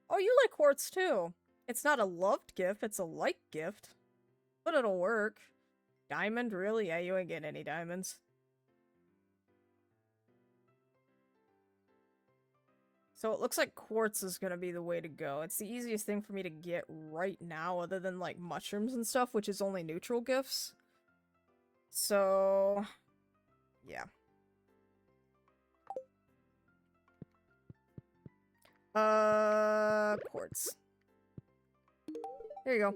Oh, you like quartz too. It's not a loved gift, it's a liked gift. But it'll work. Diamond? Really? Yeah, you ain't getting any diamonds. So it looks like quartz is gonna be the way to go. It's the easiest thing for me to get right now, other than like mushrooms and stuff, which is only neutral gifts. So, yeah. Quartz. There you go.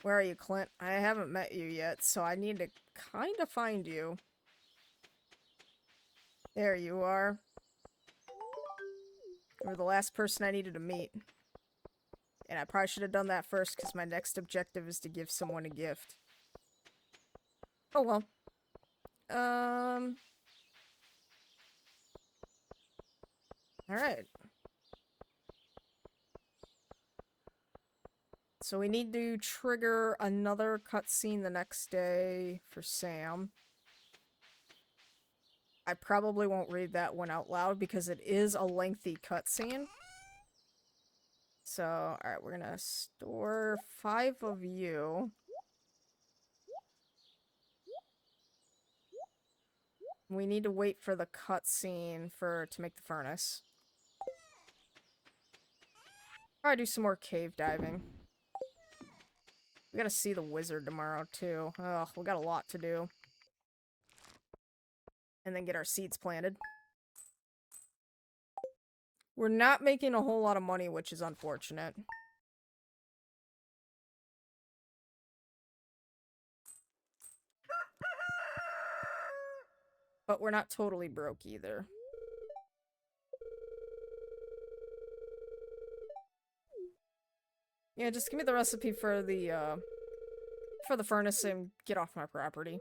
Where are you, Clint? I haven't met you yet, so I need to kind of find you. There you are. You were the last person I needed to meet. And I probably should have done that first, because my next objective is to give someone a gift. Oh well. Alright. So we need to trigger another cutscene the next day for Sam. I probably won't read that one out loud because it is a lengthy cutscene. So, alright, we're gonna store 5 of you. We need to wait for the cutscene to make the furnace. Probably do some more cave diving. We gotta see the wizard tomorrow, too. Ugh, we got a lot to do. And then get our seeds planted. We're not making a whole lot of money, which is unfortunate. But we're not totally broke either. Yeah, just give me the recipe for the furnace and get off my property.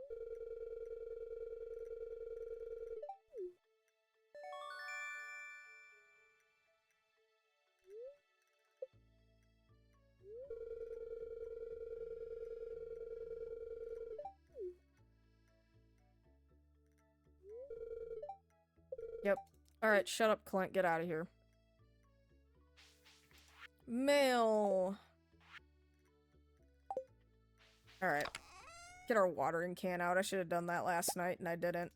Yep. Alright, shut up, Clint. Get out of here. Mail! Alright. Get our watering can out. I should have done that last night, and I didn't.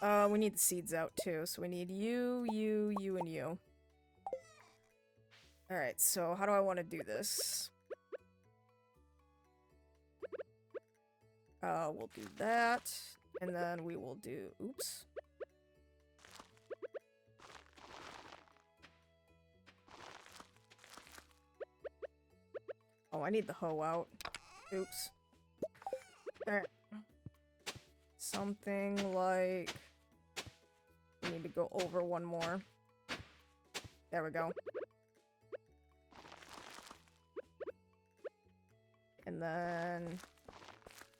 We need the seeds out, too. So we need you, you, and you. Alright, so how do I want to do this? We'll do that. And then we will do... Oops. Oh, I need the hoe out. Oops. Alright. Something like... We need to go over one more. There we go. And then...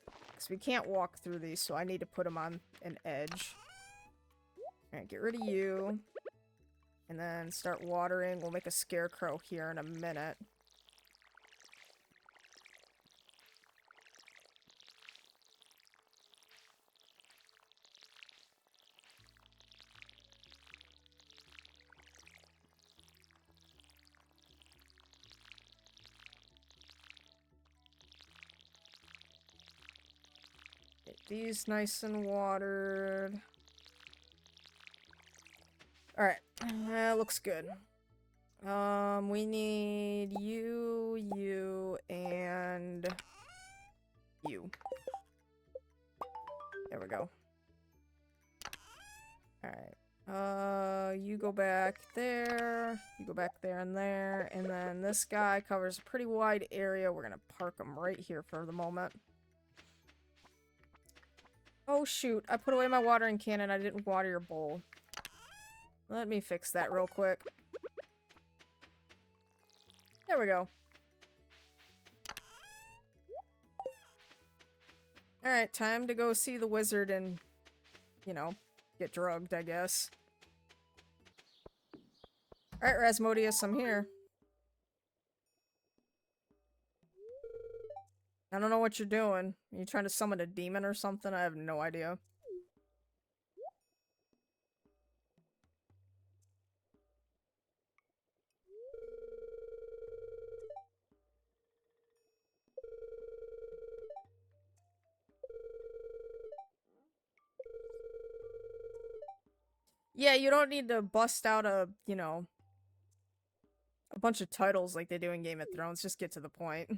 Because we can't walk through these, so I need to put them on an edge. Alright, get rid of you. And then start watering. We'll make a scarecrow here in a minute. Get these nice and watered. Alright, that looks good. We need you, you, and you. There we go. Alright. You go back there, you go back there, and then this guy covers a pretty wide area. We're gonna park him right here for the moment. Oh shoot, I put away my watering can and I didn't water your bowl. Let me fix that real quick. There we go. Alright, time to go see the wizard and, you know, get drugged, I guess. Alright, Rasmodius, I'm here. I don't know what you're doing. Are you trying to summon a demon or something? I have no idea. Yeah, you don't need to bust out a, you know, a bunch of titles like they do in Game of Thrones. Just get to the point.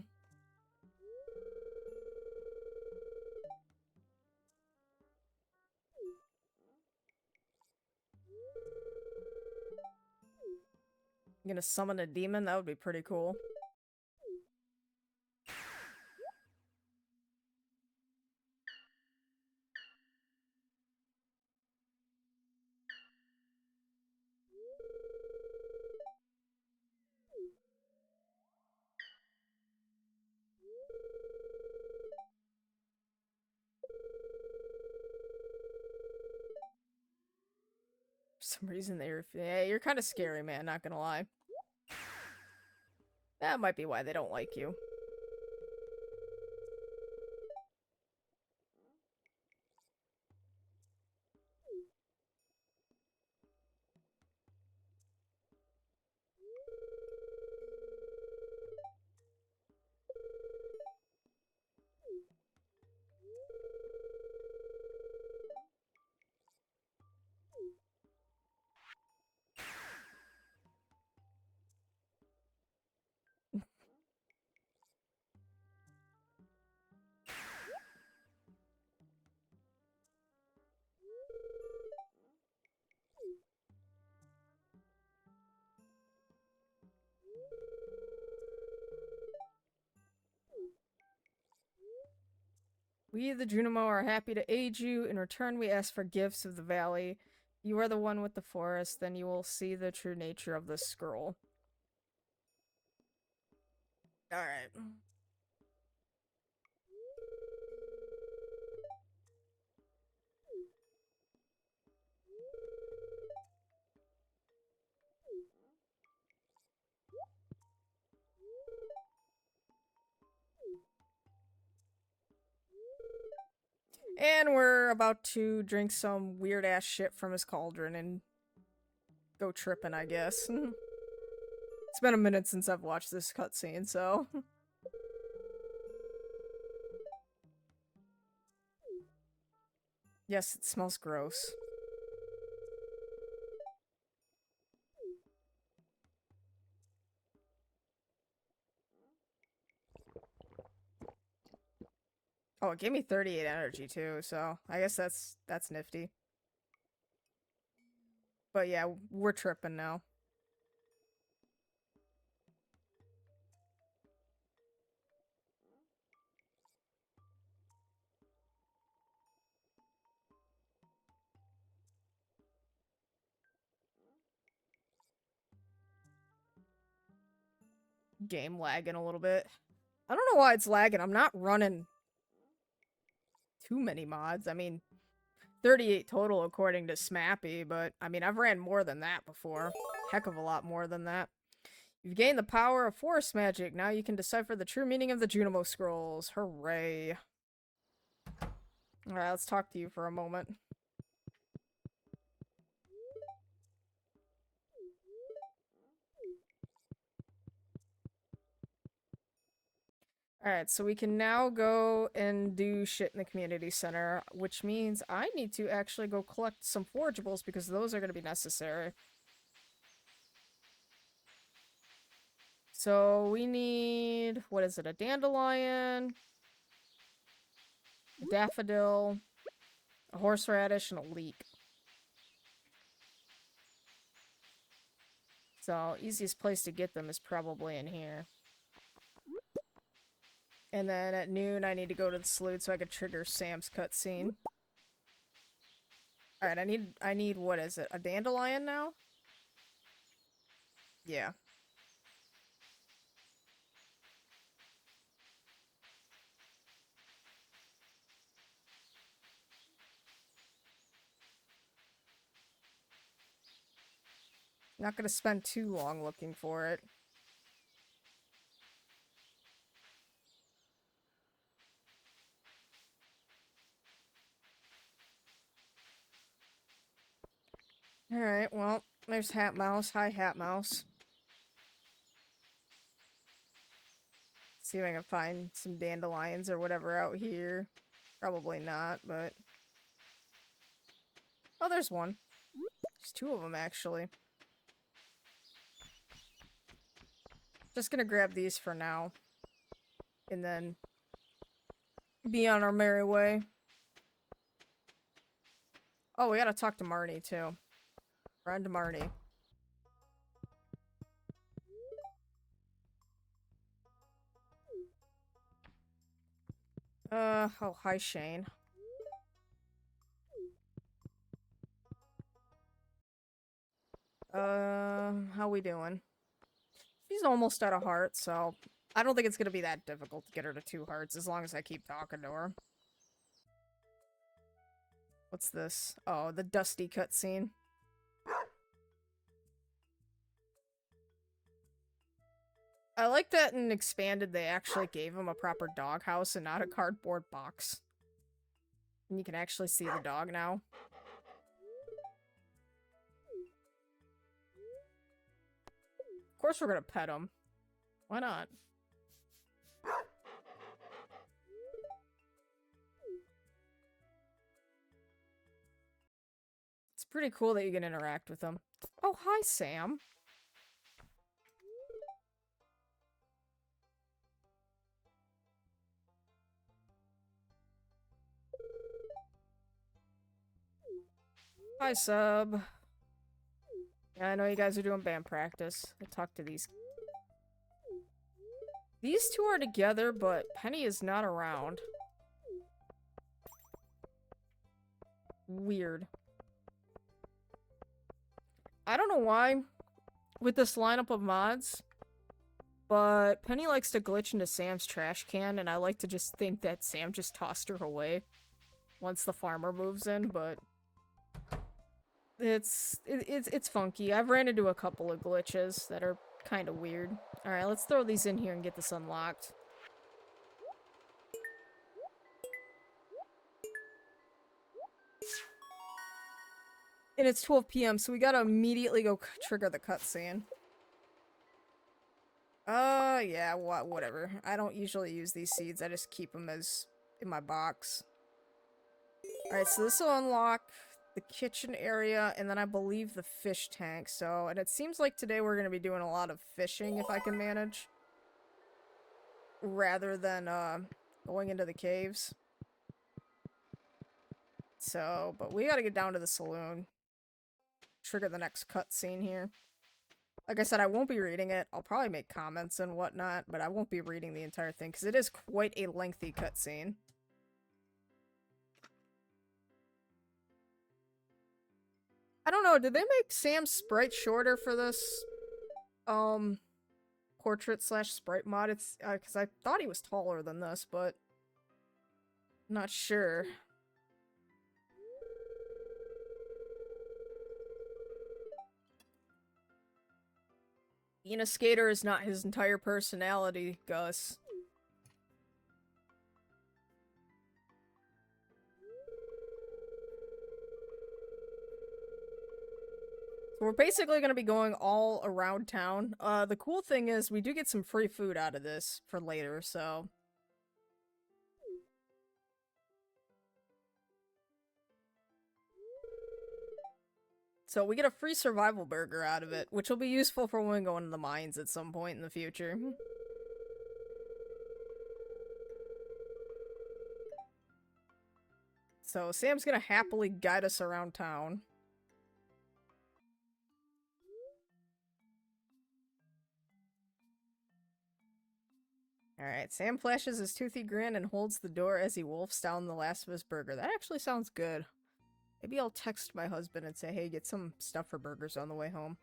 You gonna summon a demon? That would be pretty cool. For some reason yeah, you're kind of scary, man, not gonna lie. That might be why they don't like you. We, the Junimo, are happy to aid you. In return, we ask for gifts of the valley. You are the one with the forest, then you will see the true nature of this scroll. Alright. And we're about to drink some weird ass shit from his cauldron and go tripping, I guess. It's been a minute since I've watched this cutscene, so. Yes, it smells gross. Oh, it gave me 38 energy too, so I guess that's nifty. But yeah, we're tripping now. Game lagging a little bit. I don't know why it's lagging. I'm not running too many mods. I mean, 38 total according to Smappy, but I mean, I've ran more than that before. Heck of a lot more than that. You've gained the power of forest magic. Now you can decipher the true meaning of the Junimo scrolls. Hooray. Alright, let's talk to you for a moment. Alright, so we can now go and do shit in the community center, which means I need to actually go collect some forageables because those are going to be necessary. So we need, what is it, a dandelion, a daffodil, a horseradish, and a leek. So easiest place to get them is probably in here. And then at noon, I need to go to the salute so I can trigger Sam's cutscene. Alright, I need, what is it, a dandelion now? Yeah. Not gonna spend too long looking for it. Alright, well, there's Hat Mouse. Hi, Hat Mouse. See if I can find some dandelions or whatever out here. Probably not, but... Oh, there's one. There's two of them, actually. Just gonna grab these for now. And then... be on our merry way. Oh, we gotta talk to Marnie, too. Run to Marnie. Oh, hi, Shane. How we doing? She's almost out of hearts, so I don't think it's gonna be that difficult to get her to 2 hearts as long as I keep talking to her. What's this? Oh, the Dusty cutscene. I like that in Expanded they actually gave him a proper doghouse and not a cardboard box. And you can actually see the dog now. Of course we're gonna pet him. Why not? It's pretty cool that you can interact with him. Oh, hi, Sam. Hi, Sub. Yeah, I know you guys are doing band practice. I talked to these. These two are together, but Penny is not around. Weird. I don't know why with this lineup of mods, but Penny likes to glitch into Sam's trash can, and I like to just think that Sam just tossed her away once the farmer moves in, but it's funky. I've ran into a couple of glitches that are kind of weird. Alright, let's throw these in here and get this unlocked. And it's 12 p.m., so we gotta immediately go trigger the cutscene. Yeah, whatever. I don't usually use these seeds, I just keep them as in my box. Alright, so this will unlock the kitchen area, and then I believe the fish tank, so... And it seems like today we're gonna be doing a lot of fishing, if I can manage. Rather than, going into the caves. So, but we gotta get down to the saloon. Trigger the next cutscene here. Like I said, I won't be reading it. I'll probably make comments and whatnot, but I won't be reading the entire thing, because it is quite a lengthy cutscene. I don't know, did they make Sam's sprite shorter for this, portrait/sprite mod? It's, because I thought he was taller than this, but... not sure. Being a skater is not his entire personality, Gus. So we're basically going to be going all around town. The cool thing is we do get some free food out of this for later, so... So we get a free survival burger out of it, which will be useful for when we go into the mines at some point in the future. So Sam's gonna happily guide us around town. Alright, Sam flashes his toothy grin and holds the door as he wolfs down the last of his burger. That actually sounds good. Maybe I'll text my husband and say, hey, get some stuff for burgers on the way home.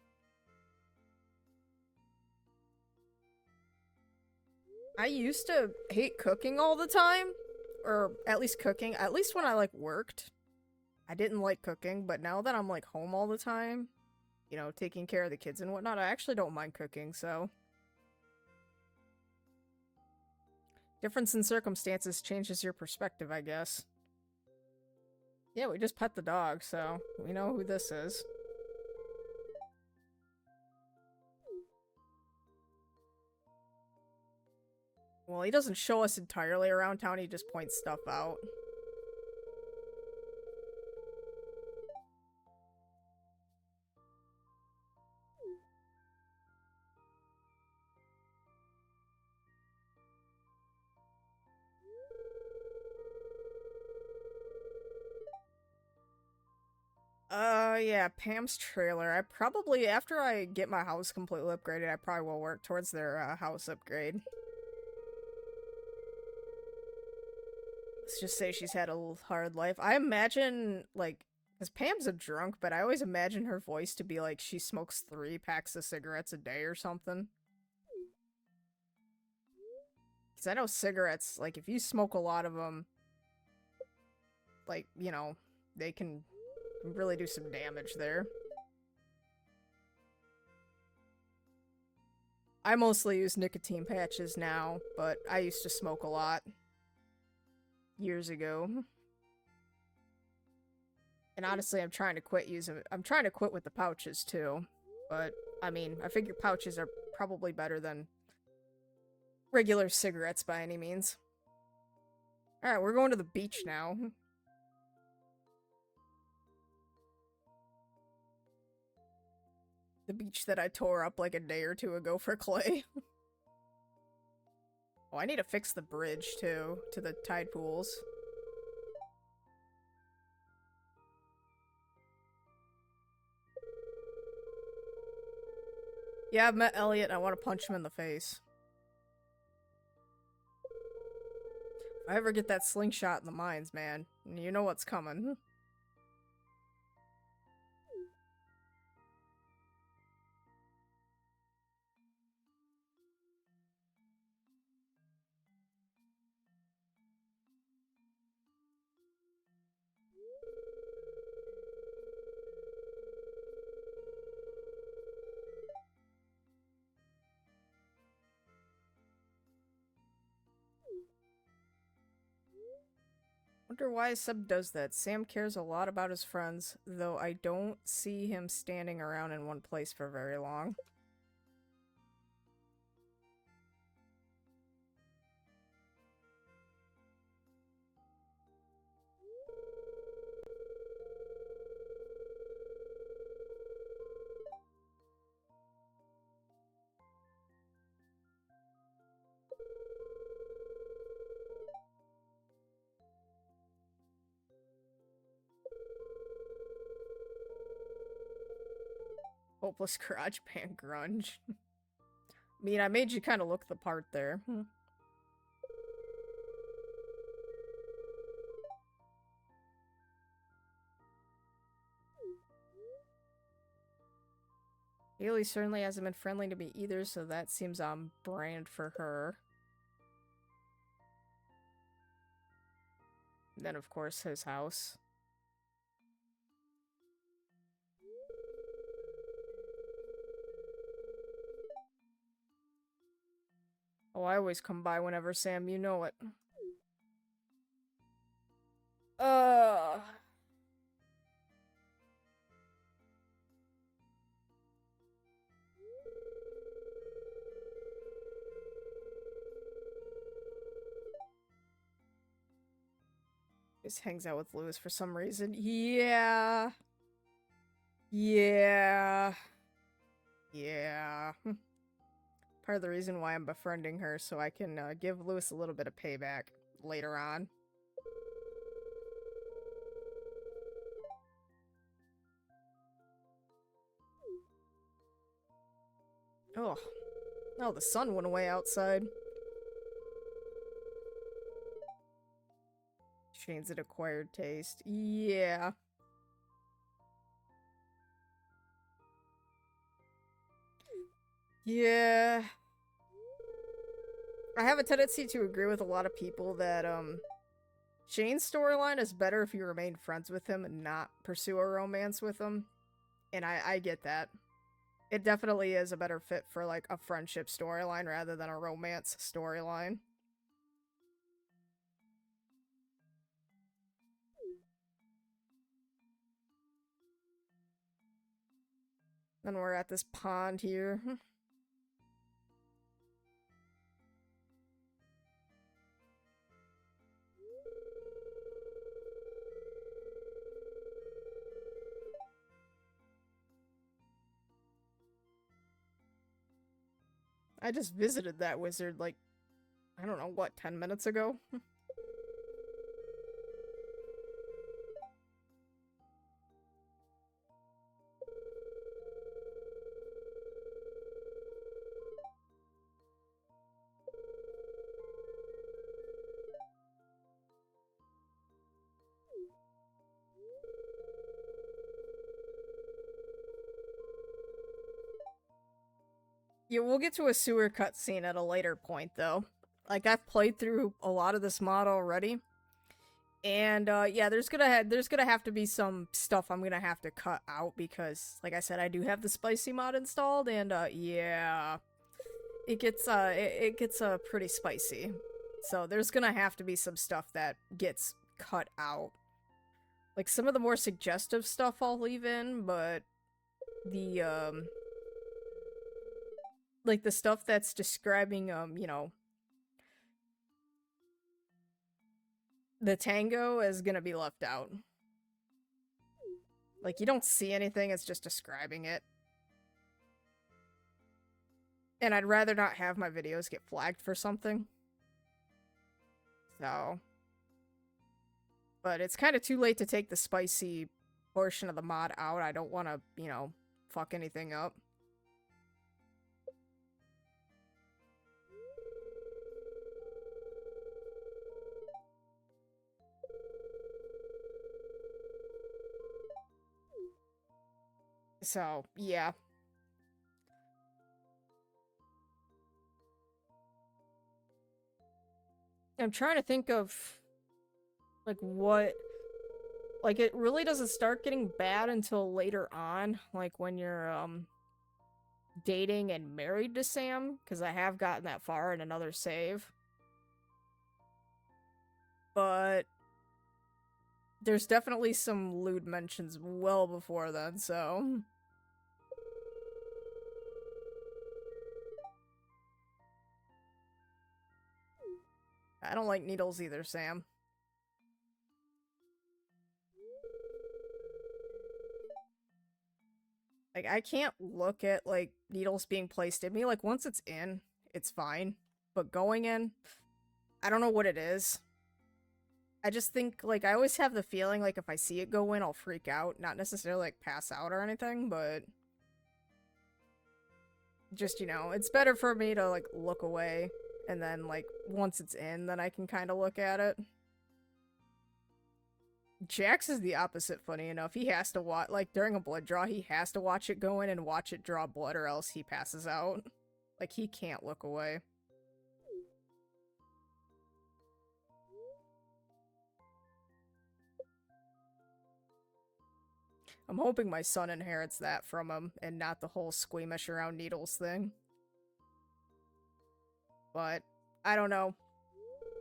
I used to hate cooking all the time. Or at least cooking. At least when I, like, worked. I didn't like cooking, but now that I'm, like, home all the time, you know, taking care of the kids and whatnot. I actually don't mind cooking, so. Difference in circumstances changes your perspective, I guess. Yeah, we just pet the dog, so we know who this is. Well, he doesn't show us entirely around town, he just points stuff out. Yeah, Pam's trailer. I probably, after I get my house completely upgraded, I probably will work towards their house upgrade. Let's just say she's had a hard life. I imagine, like, because Pam's a drunk, but I always imagine her voice to be like she smokes 3 packs of cigarettes a day or something. Because I know cigarettes, like, if you smoke a lot of them, like, you know, they can really do some damage there. I mostly use nicotine patches now, but I used to smoke a lot years ago. And honestly, I'm trying to quit with the pouches too. But, I mean, I figure pouches are probably better than regular cigarettes by any means. Alright, we're going to the beach now. The beach that I tore up like a day or two ago for Clay. Oh, I need to fix the bridge, too, to the tide pools. Yeah, I've met Elliot and I want to punch him in the face. If I ever get that slingshot in the mines, man, you know what's coming. Wonder why Seb does that. Sam cares a lot about his friends, though I don't see him standing around in one place for very long. Hopeless garage band grunge. I mean, I made you kind of look the part there. Haley certainly hasn't been friendly to me either, so that seems on brand for her. And then, of course, his house. Oh, I always come by whenever, Sam, you know it. Just hangs out with Lewis for some reason. Yeah. Yeah. Yeah. Part of the reason why I'm befriending her, so I can give Lewis a little bit of payback later on. Oh. Oh, the sun went away outside. Shane's an acquired taste. Yeah. Yeah. I have a tendency to agree with a lot of people that, Shane's storyline is better if you remain friends with him and not pursue a romance with him. And I get that. It definitely is a better fit for, like, a friendship storyline rather than a romance storyline. Then we're at this pond here. I just visited that wizard, like, I don't know, what, 10 minutes ago? Yeah, we'll get to a sewer cutscene at a later point, though. Like, I've played through a lot of this mod already. And, yeah, there's gonna have to be some stuff I'm gonna have to cut out because, like I said, I do have the spicy mod installed, and, yeah. It gets, pretty spicy. So there's gonna have to be some stuff that gets cut out. Like, some of the more suggestive stuff I'll leave in, but the, like, the stuff that's describing, you know, the tango is gonna be left out. Like, you don't see anything, it's just describing it. And I'd rather not have my videos get flagged for something. So. But it's kind of too late to take the spicy portion of the mod out. I don't want to, you know, fuck anything up. So, yeah. I'm trying to think of, like, what... Like, it really doesn't start getting bad until later on. Like, when you're, dating and married to Sam. Because I have gotten that far in another save. But... there's definitely some lewd mentions well before then, so... I don't like needles either, Sam. Like, I can't look at, like, needles being placed in me. Like, once it's in, it's fine. But going in, I don't know what it is. I just think, like, I always have the feeling, like, if I see it go in, I'll freak out. Not necessarily, like, pass out or anything, but... just, you know, it's better for me to, like, look away. And then, like, once it's in, then I can kind of look at it. Jax is the opposite, funny enough. He has to watch, like, during a blood draw, he has to watch it go in and watch it draw blood or else he passes out. Like, he can't look away. I'm hoping my son inherits that from him and not the whole squeamish around needles thing. But, I don't know.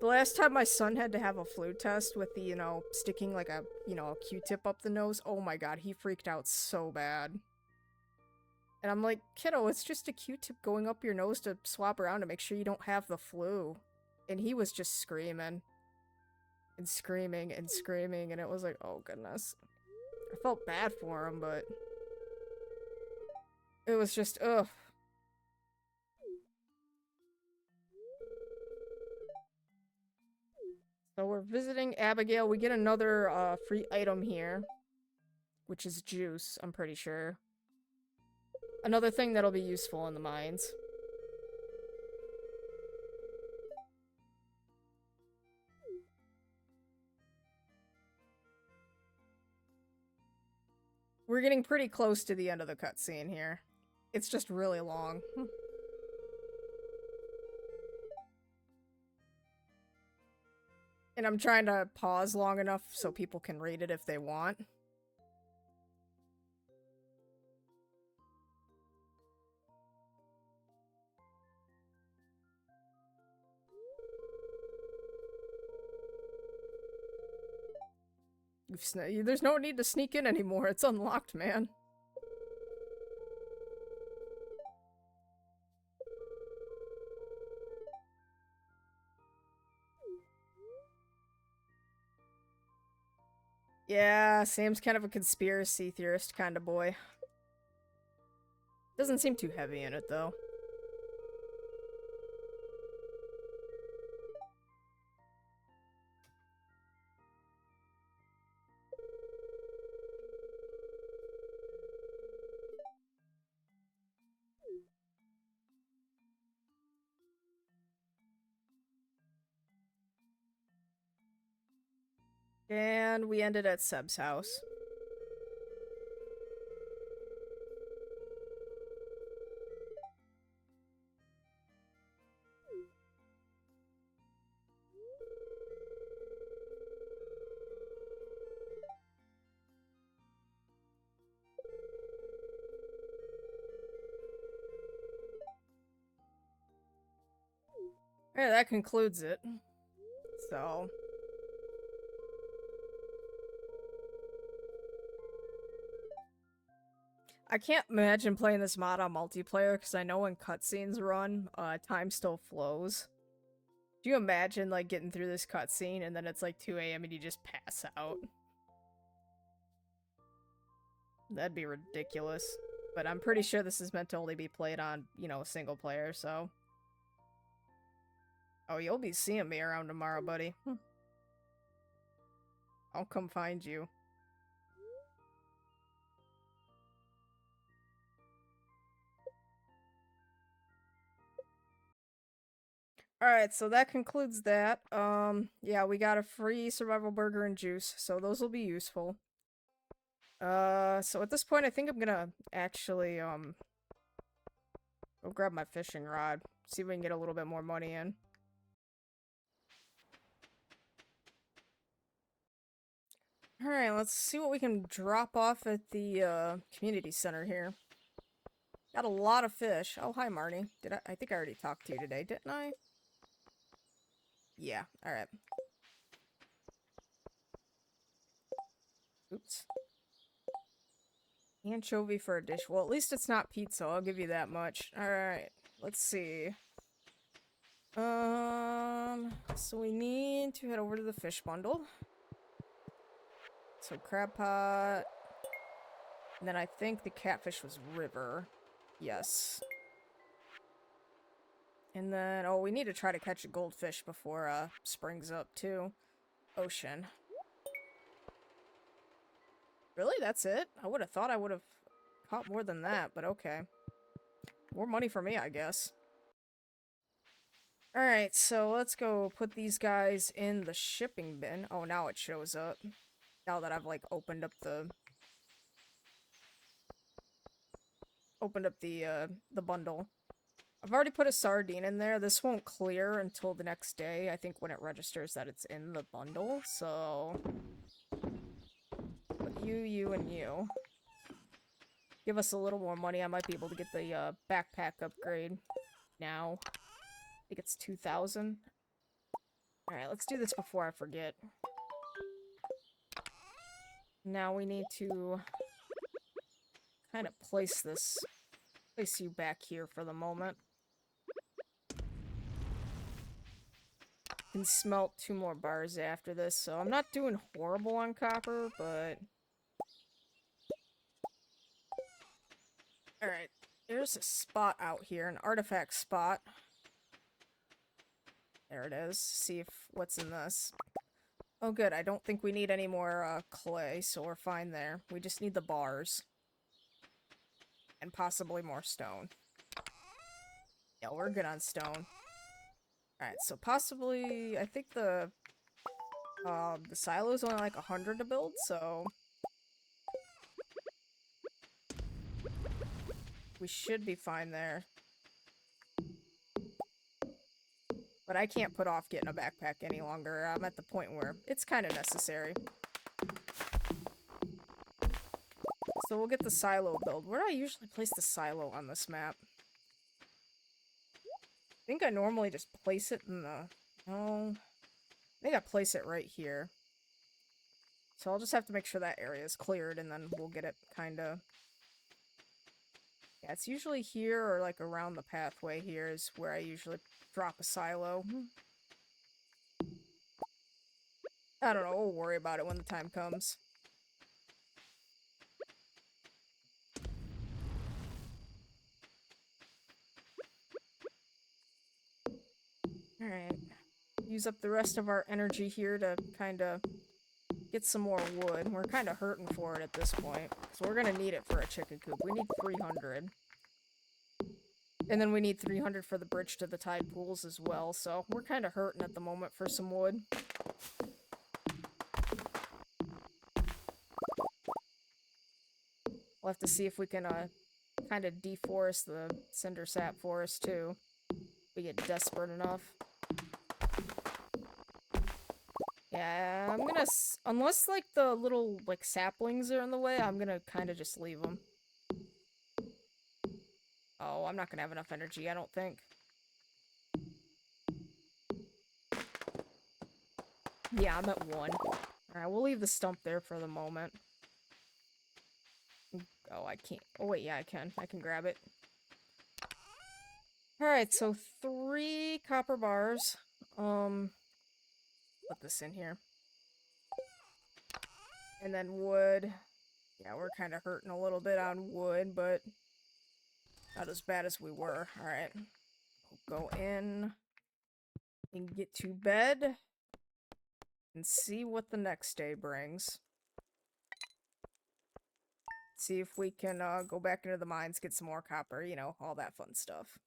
The last time my son had to have a flu test with the, you know, sticking like a, you know, a Q-tip up the nose, oh my god, he freaked out so bad. And I'm like, kiddo, it's just a Q-tip going up your nose to swap around to make sure you don't have the flu. And he was just screaming. And screaming and screaming, and it was like, oh goodness. I felt bad for him, but... it was just, ugh. So we're visiting Abigail. We get another free item here, which is juice, I'm pretty sure. Another thing that'll be useful in the mines. We're getting pretty close to the end of the cutscene here. It's just really long. And I'm trying to pause long enough so people can read it if they want. There's no need to sneak in anymore. It's unlocked, man. Yeah, Sam's kind of a conspiracy theorist kind of boy. Doesn't seem too heavy in it, though. And we ended at Seb's house. Yeah, that concludes it. So... I can't imagine playing this mod on multiplayer, because I know when cutscenes run, time still flows. Do you imagine, like, getting through this cutscene, and then it's like 2 AM and you just pass out? That'd be ridiculous. But I'm pretty sure this is meant to only be played on, you know, single player, so... Oh, you'll be seeing me around tomorrow, buddy. I'll come find you. Alright, so that concludes that. Yeah, we got a free survival burger and juice, so those will be useful. So at this point, I think I'm gonna actually, go grab my fishing rod. See if we can get a little bit more money in. Alright, let's see what we can drop off at the, community center here. Got a lot of fish. Oh, hi, Marnie. I think I already talked to you today, didn't I? Yeah, alright. Oops. Anchovy for a dish. Well, at least it's not pizza, I'll give you that much. Alright, let's see. So we need to head over to the fish bundle. So crab pot. And then I think the catfish was river. Yes. And then, oh, we need to try to catch a goldfish before, spring's up, too. Ocean. Really? That's it? I would have thought I would have caught more than that, but okay. More money for me, I guess. Alright, so let's go put these guys in the shipping bin. Oh, now it shows up. Now that I've, like, opened up the bundle. I've already put a sardine in there. This won't clear until the next day, I think, when it registers that it's in the bundle, so... But you, and you. Give us a little more money, I might be able to get the, backpack upgrade now. I think it's 2,000. Alright, let's do this before I forget. Now we need to... kind of place you back here for the moment. Can smelt 2 more bars after this, so I'm not doing horrible on copper, but... Alright, there's a spot out here, an artifact spot. There it is. See if what's in this. Oh good, I don't think we need any more clay, so we're fine there. We just need the bars. And possibly more stone. Yeah, we're good on stone. Alright, so possibly, I think the silo's only like 100 to build, so... we should be fine there. But I can't put off getting a backpack any longer. I'm at the point where it's kind of necessary. So we'll get the silo build. Where do I usually place the silo on this map? I think I normally just place it in the... No. I think I place it right here. So I'll just have to make sure that area is cleared, and then we'll get it kinda... Yeah, it's usually here or, like, around the pathway here is where I usually drop a silo. I don't know, we'll worry about it when the time comes. Alright. Use up the rest of our energy here to kinda get some more wood. We're kinda hurting for it at this point. So we're gonna need it for a chicken coop. We need 300. And then we need 300 for the bridge to the tide pools as well, so we're kinda hurting at the moment for some wood. We'll have to see if we can, kinda deforest the cinder sap forest, too. If we get desperate enough. Yeah, I'm gonna... unless, like, the little, like, saplings are in the way, I'm gonna kinda just leave them. Oh, I'm not gonna have enough energy, I don't think. Yeah, I'm at 1. Alright, we'll leave the stump there for the moment. Oh, I can't... Oh, wait, yeah, I can. I can grab it. Alright, so 3 copper bars. Put this in here. And then wood. Yeah, we're kind of hurting a little bit on wood, but not as bad as we were. Alright. We'll go in and get to bed and see what the next day brings. See if we can go back into the mines, get some more copper, you know, all that fun stuff.